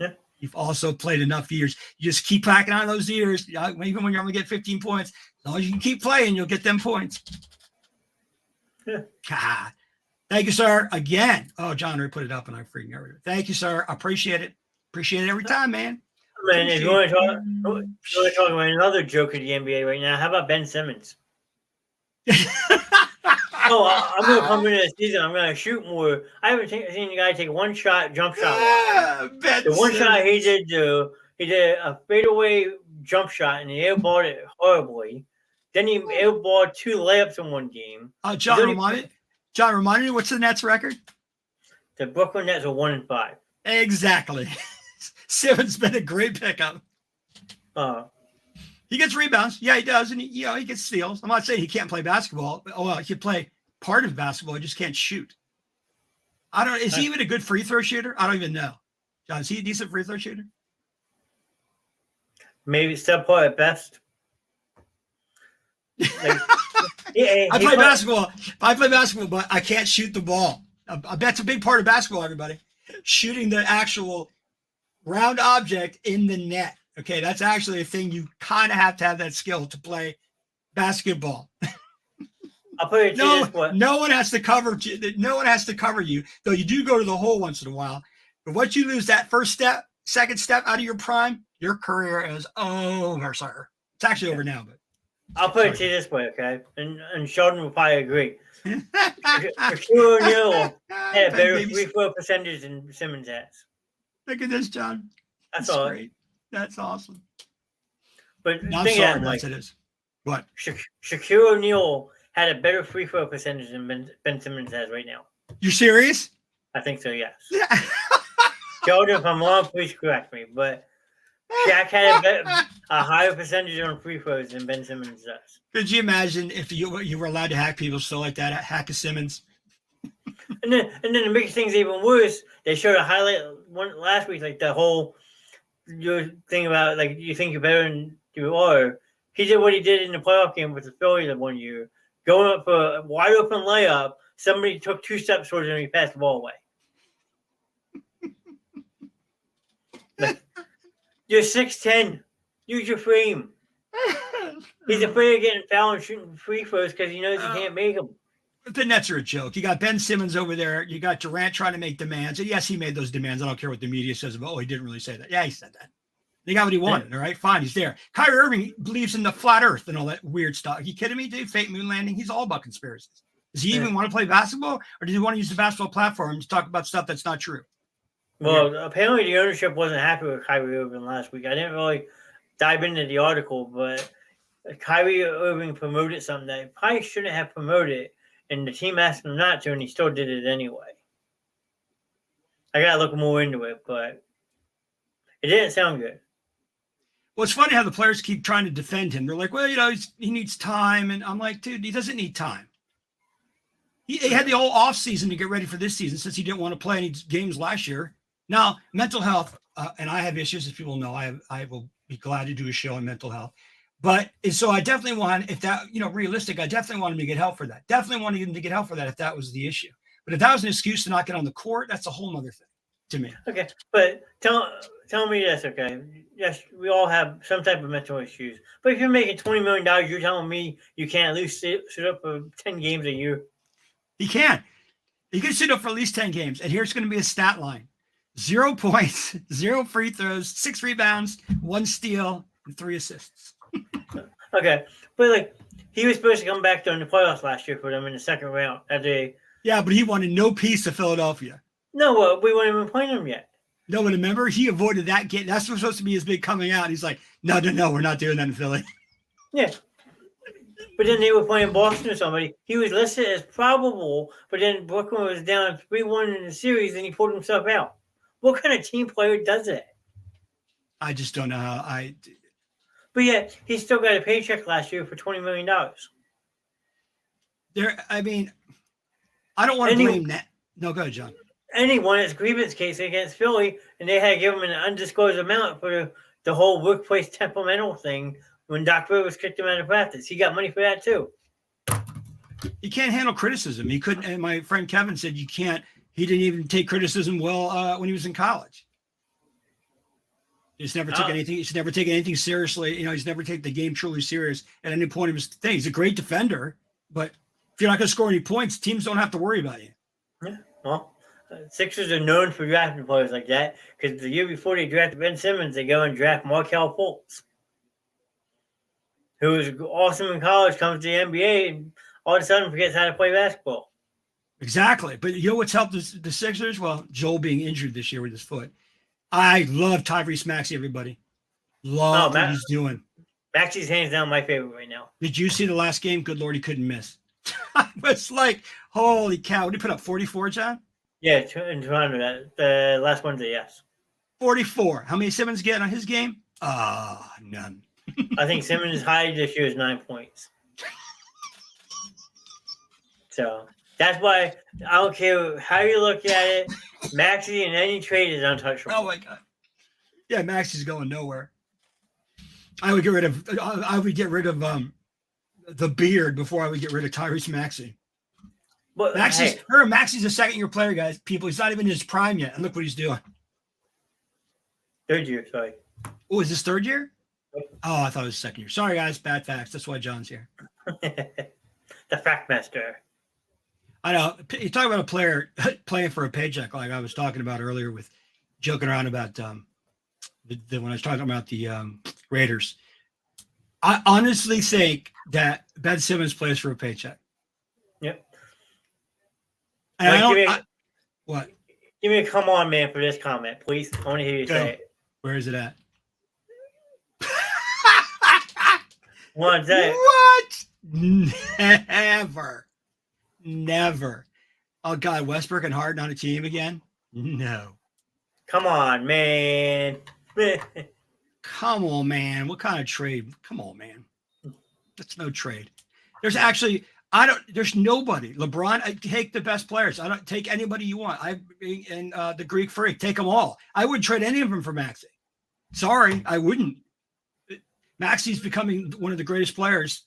Yeah. You've also played enough years. You just keep packing on those years. Even when you're only get 15 points, as long as you can keep playing, you'll get them points. Yeah. God. Thank you, sir. Again. Oh, John already put it up and I freaking got rid of it. Thank you, sir. I appreciate it. Appreciate it every time, man. Man, if you want to talk about another joke of the NBA right now, how about Ben Simmons? I'm going to come into the season. I'm going to shoot more. I haven't seen the guy take one shot, jump shot. The one shot he did a fadeaway jump shot, and he airballed it horribly. Then he airballed 2 layups in one game. John, remind me, what's the Nets record? The Brooklyn Nets are 1-5. Exactly. Simmons been a great pickup. He gets rebounds. Yeah, he does. And he gets steals. I'm not saying he can't play basketball. He can play part of basketball. He just can't shoot. Is he even a good free throw shooter? I don't even know. John, is he a decent free throw shooter? Maybe subpar at best. I play basketball, but I can't shoot the ball. I bet it's a big part of basketball, everybody. Shooting the actual round object in the net. Okay, that's actually a thing. You kind of have to have that skill to play basketball. I'll put it this way. No one has to cover. No one has to cover you, though. You do go to the hole once in a while. But once you lose that first step, second step out of your prime, your career is over, sir. It's actually over now, but I'll put it to you this way, okay? And Sheldon will probably agree. Shaquille O'Neal had a better free throw percentage than Simmons has. Look at this, John. That's all. Great. That's awesome. But no, I'm sorry, Mike. It is. What? Shaquille O'Neal had a better free throw percentage than Ben Simmons has right now. You serious? I think so, yes. Sheldon, if I'm wrong, please correct me. But Shaq had a higher percentage on free throws than Ben Simmons does. Could you imagine if you were allowed to hack people still like that, hack a Simmons? And then the biggest thing's even worse. They showed a highlight last week, like the whole your thing about like you think you're better than you are. He did what he did in the playoff game with the Phillies that 1 year, going up for a wide open layup. Somebody took 2 steps towards him and he passed the ball away. Like, you're 6'10". Use your frame. He's afraid of getting fouled and shooting free throws because he knows he can't make them. The Nets are a joke. You got Ben Simmons over there. You got Durant trying to make demands. And yes, he made those demands. I don't care what the media says about, he didn't really say that. Yeah, he said that. They got what he wanted. All right, fine, he's there. Kyrie Irving believes in the flat Earth and all that weird stuff. Are you kidding me, dude? Fake moon landing. He's all about conspiracies. Does he even want to play basketball, or does he want to use the basketball platform to talk about stuff that's not true? Well, apparently the ownership wasn't happy with Kyrie Irving last week. I didn't really dive into the article, but Kyrie Irving promoted something that he probably shouldn't have promoted, and the team asked him not to, and he still did it anyway. I gotta look more into it, but it didn't sound good. Well, it's funny how the players keep trying to defend him. They're like, well, he needs time. And I'm like, dude, he doesn't need time. He had the whole offseason to get ready for this season since he didn't want to play any games last year. Now, mental health, and I have issues, as people know. I will be glad to do a show on mental health. But so I definitely want, if that, realistic, I definitely want him to get help for that. Definitely wanted him to get help for that if that was the issue. But if that was an excuse to not get on the court, that's a whole other thing to me. Okay, but tell me this, okay? Yes, we all have some type of mental issues. But if you're making $20 million, you're telling me you can't at least sit up for 10 games a year? He can. He can sit up for at least 10 games. And here's going to be a stat line. 0 points, 0 free throws, 6 rebounds, 1 steal, and 3 assists. Okay, but he was supposed to come back during the playoffs last year for them in the second round. Yeah, but he wanted no piece of Philadelphia. No, we weren't even playing them yet. No, but remember, he avoided that game. That's supposed to be his big coming out. He's like, no, we're not doing that in Philly. Yeah. But then they were playing Boston or somebody. He was listed as probable, but then Brooklyn was down 3-1 in the series, and he pulled himself out. What kind of team player does that? I just don't know how But yeah, he still got a paycheck last year for $20 million. I don't want to blame that. No, go ahead, John. And he won his grievance case against Philly, and they had to give him an undisclosed amount for the whole workplace temperamental thing when Doc Rivers kicked him out of practice. He got money for that too. He can't handle criticism. He couldn't. And my friend Kevin said you can't. He didn't even take criticism well when he was in college. He's never took anything. He's never taken anything seriously. He's never taken the game truly serious at any point of his thing. He's a great defender, but if you're not going to score any points, teams don't have to worry about you. Yeah, well, Sixers are known for drafting players like that because the year before they drafted Ben Simmons, they go and draft Markelle Fultz, who was awesome in college, comes to the NBA, and all of a sudden forgets how to play basketball. Exactly. But you know what's helped the Sixers? Well, Joel being injured this year with his foot. I love Tyrese Maxey, everybody. Love what he's doing. Maxey's hands down my favorite right now. Did you see the last game? Good Lord, he couldn't miss. I was like, holy cow. Did he put up 44, John? Yeah, in Toronto. The last Wednesday, yes. 44. How many Simmons getting on his game? None. I think Simmons' high this year is 9 points. So that's why I don't care how you look at it. Maxey in any trade is untouchable. Oh my God. Yeah, Maxey's going nowhere. I would get rid of the beard before I would get rid of Tyrese Maxey. But Maxey's a second-year player, guys. People, he's not even in his prime yet, and look what he's doing. Third year, sorry. Oh, is this third year? Oh, I thought it was second year. Sorry, guys. Bad facts. That's why John's here. The fact master. I know. You talk about a player playing for a paycheck, like I was talking about earlier with joking around about when I was talking about the Raiders. I honestly think that Ben Simmons plays for a paycheck. Yep. And what? Give me a come on, man, for this comment, please. I want to hear you say it. Where is it at? One day. What? Never. Oh, God, Westbrook and Harden on a team again? No. Come on, man. Come on, man. What kind of trade? Come on, man. That's no trade. There's nobody. LeBron, I take the best players. I don't take anybody you want. The Greek Freak, take them all. I wouldn't trade any of them for Maxey. Sorry, I wouldn't. Maxey's becoming one of the greatest players.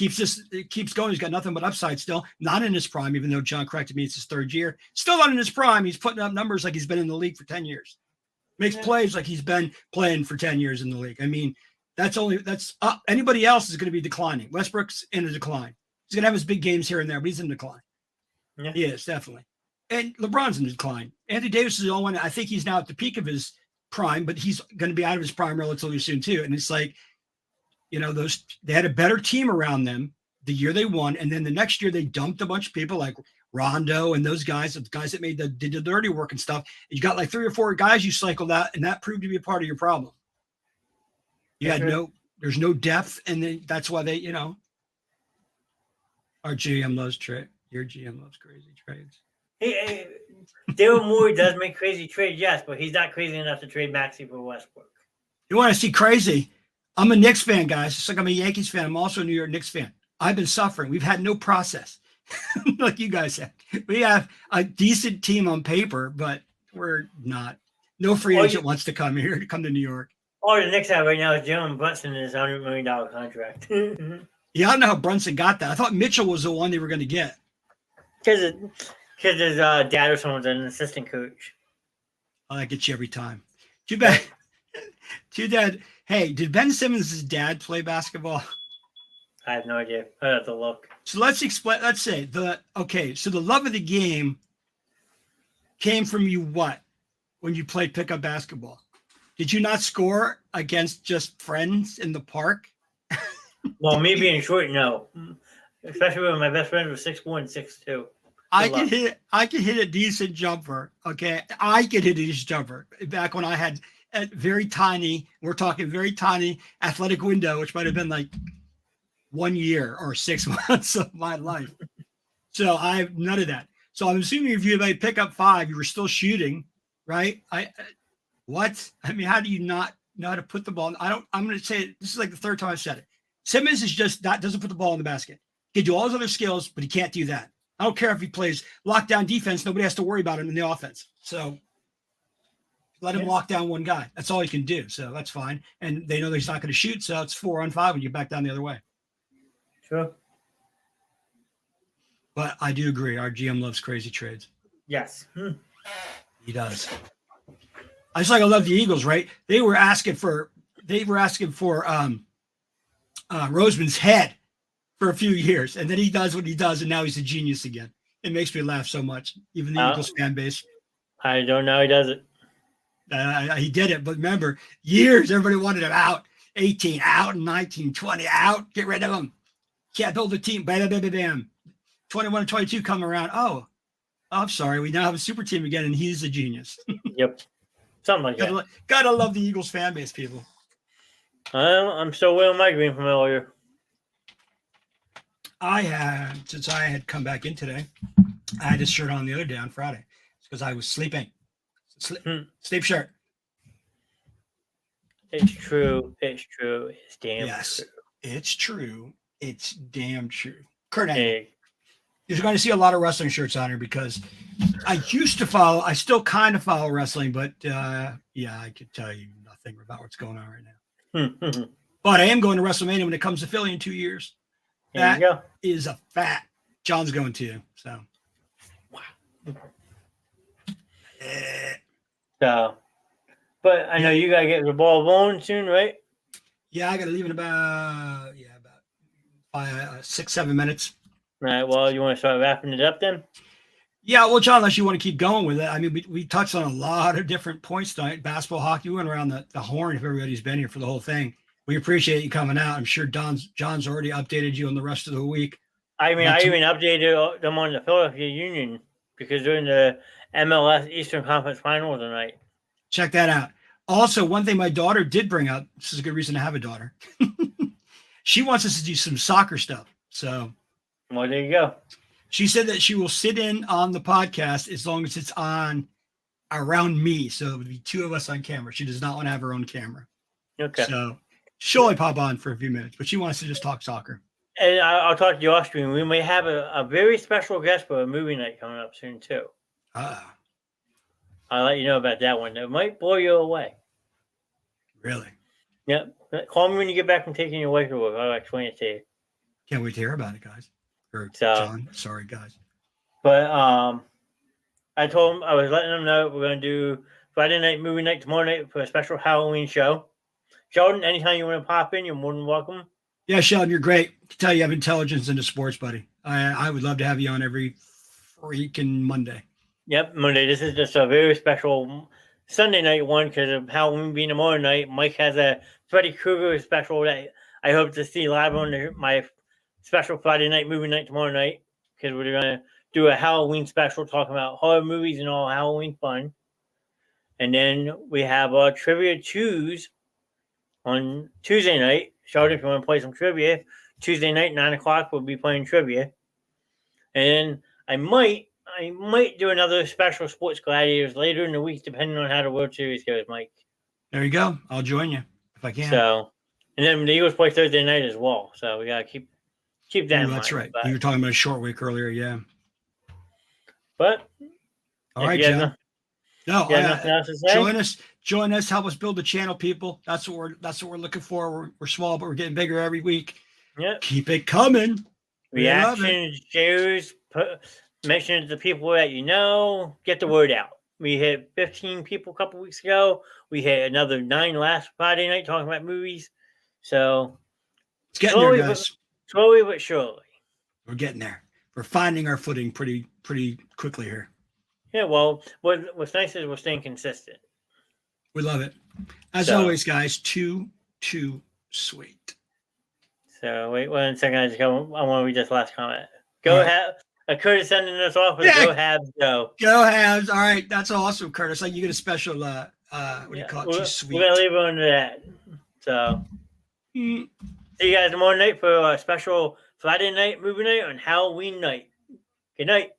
It keeps going. He's got nothing but upside still. Not in his prime, even though John corrected me, it's his third year. Still not in his prime. He's putting up numbers like he's been in the league for 10 years. Makes plays like he's been playing for 10 years in the league. I mean, anybody else is going to be declining. Westbrook's in a decline. He's going to have his big games here and there, but he's in decline. Yeah. He is, definitely. And LeBron's in decline. Anthony Davis is the only one. I think he's now at the peak of his prime, but he's going to be out of his prime relatively soon too. And it's like, they had a better team around them the year they won, and then the next year they dumped a bunch of people like Rondo and those guys, the guys that did the dirty work and stuff. You got like 3 or 4 guys you cycled out, and that proved to be a part of your problem. There's no depth, and then that's why they, our GM loves trade. Your GM loves crazy trades. Daryl Morey does make crazy trades, yes, but he's not crazy enough to trade Maxey for Westbrook. You want to see crazy? I'm a Knicks fan, guys. It's like I'm a Yankees fan. I'm also a New York Knicks fan. I've been suffering. We've had no process like you guys have. We have a decent team on paper, but we're not. No free agent wants to come here, to come to New York. All the Knicks have right now is Jalen Brunson in his $100 million contract. Yeah, I don't know how Brunson got that. I thought Mitchell was the one they were going to get. Because his dad or someone's an assistant coach. Oh, that gets you every time. Too bad. Too bad. Hey, did Ben Simmons' dad play basketball? I have no idea. I have to look. So let's explain. Let's say so the love of the game came from you what? When you played pickup basketball? Did you not score against just friends in the park? Well, me being short, no. Especially when my best friend was 6'1", 6'2". I could hit a decent jumper. Okay. I could hit a decent jumper back when I had a very tiny, we're talking very tiny athletic window, which might have been like 1 year or 6 months of my life. So I have none of that. So I'm assuming if you had pick up 5, you were still shooting, right? What? I mean, how do you not know how to put the ball? I'm going to say this is like the 3rd time I've said it. Simmons is just doesn't put the ball in the basket. He can do all his other skills, but he can't do that. I don't care if he plays lockdown defense. Nobody has to worry about him in the offense. So let him lock down one guy. That's all he can do. So that's fine. And they know that he's not going to shoot. So it's 4-on-5 when you back down the other way. Sure. But I do agree. Our GM loves crazy trades. Yes. He does. I just like I love the Eagles, right? They were asking for Roseman's head for a few years, and then he does what he does, and now he's a genius again. It makes me laugh so much, even the Eagles fan base. I don't know. He does it. He did it, but remember, years everybody wanted him out. 18 out, 19, 20 out. Get rid of him. Can't build a team. Bam, bam, bam, bam. 21 and 22 come around. Oh, I'm sorry. We now have a super team again, and he's a genius. Yep. Something like that. Gotta love the Eagles fan base, people. I'm still wearing my green from earlier. Since I had come back in today, I had this shirt on the other day on Friday. It's because I was sleeping. Sleep shirt. It's true. It's true. It's damn true. It's true. It's damn true. Kurt Angle. You're going to see a lot of wrestling shirts on here because I still kind of follow wrestling, but I could tell you nothing about what's going on right now. But I am going to WrestleMania when it comes to Philly in 2 years. That is a fact. John's going to. So, wow. So, but I know you got to get the ball rolling soon, right? Yeah, I got to leave in about 6-7 minutes. All right. Well, you want to start wrapping it up then? Yeah. Well, John, unless you want to keep going with it. I mean, we touched on a lot of different points tonight. Basketball, hockey. We went around the horn if everybody's been here for the whole thing. We appreciate you coming out. I'm sure John's already updated you on the rest of the week. I mean, I even updated them on the Philadelphia Union because they're in the MLS Eastern Conference Final tonight. Check that out. Also, one thing my daughter did bring up, this is a good reason to have a daughter. She wants us to do some soccer stuff. So, well, there you go. She said that she will sit in on the podcast as long as it's on around me. So it would be 2 of us on camera. She does not want to have her own camera. Okay. So she'll only pop on for a few minutes, but she wants to just talk soccer. And I'll talk to you off stream. We may have a very special guest for a movie night coming up soon, too. I'll let you know about that one. It might blow you away. Really? Yep. Call me when you get back from taking your wife to work. I'll explain it to you. Can't wait to hear about it, guys. Or John. Sorry, guys. But I told him I was letting them know we're going to do Friday night movie night tomorrow night for a special Halloween show. Sheldon, anytime you want to pop in, you're more than welcome. Yeah, Sheldon, you're great. I can tell you have intelligence into sports, buddy. I would love to have you on every freaking Monday. Yep, Monday. This is just a very special Sunday night one because of Halloween being tomorrow night. Mike has a Freddy Krueger special that I hope to see live on my special Friday night movie night tomorrow night because we're going to do a Halloween special talking about horror movies and all Halloween fun. And then we have our Trivia Tues on Tuesday night. Sheldon, if you want to play some trivia, Tuesday night, 9 o'clock, we'll be playing trivia. And I might do another special Sports Gladiators later in the week, depending on how the World Series goes, Mike. There you go. I'll join you if I can. So, and then the Eagles play Thursday night as well. So we gotta keep that in mind. That's right. You were talking about a short week earlier, yeah. But all right, John. Nothing else to say? Join us, help us build the channel, people. That's what we're looking for. We're small, but we're getting bigger every week. Yep. Keep it coming. Reactions, shares, mention it to people that you know. Get the word out. We hit 15 people a couple weeks ago. We hit another 9 last Friday night talking about movies. So it's getting there, guys. Slowly but surely. We're getting there. We're finding our footing pretty quickly here. Yeah, well, what's nice is we're staying consistent. We love it. As always, guys, too sweet. So wait 1 second. I want to read this last comment. Go ahead. Curtis sending us off with Go Habs Go. Go Habs. All right. That's awesome, Curtis. Like you get a special what do you call it? Too sweet. We're gonna leave it on that. So see you guys tomorrow night for a special Friday night movie night on Halloween night. Good night.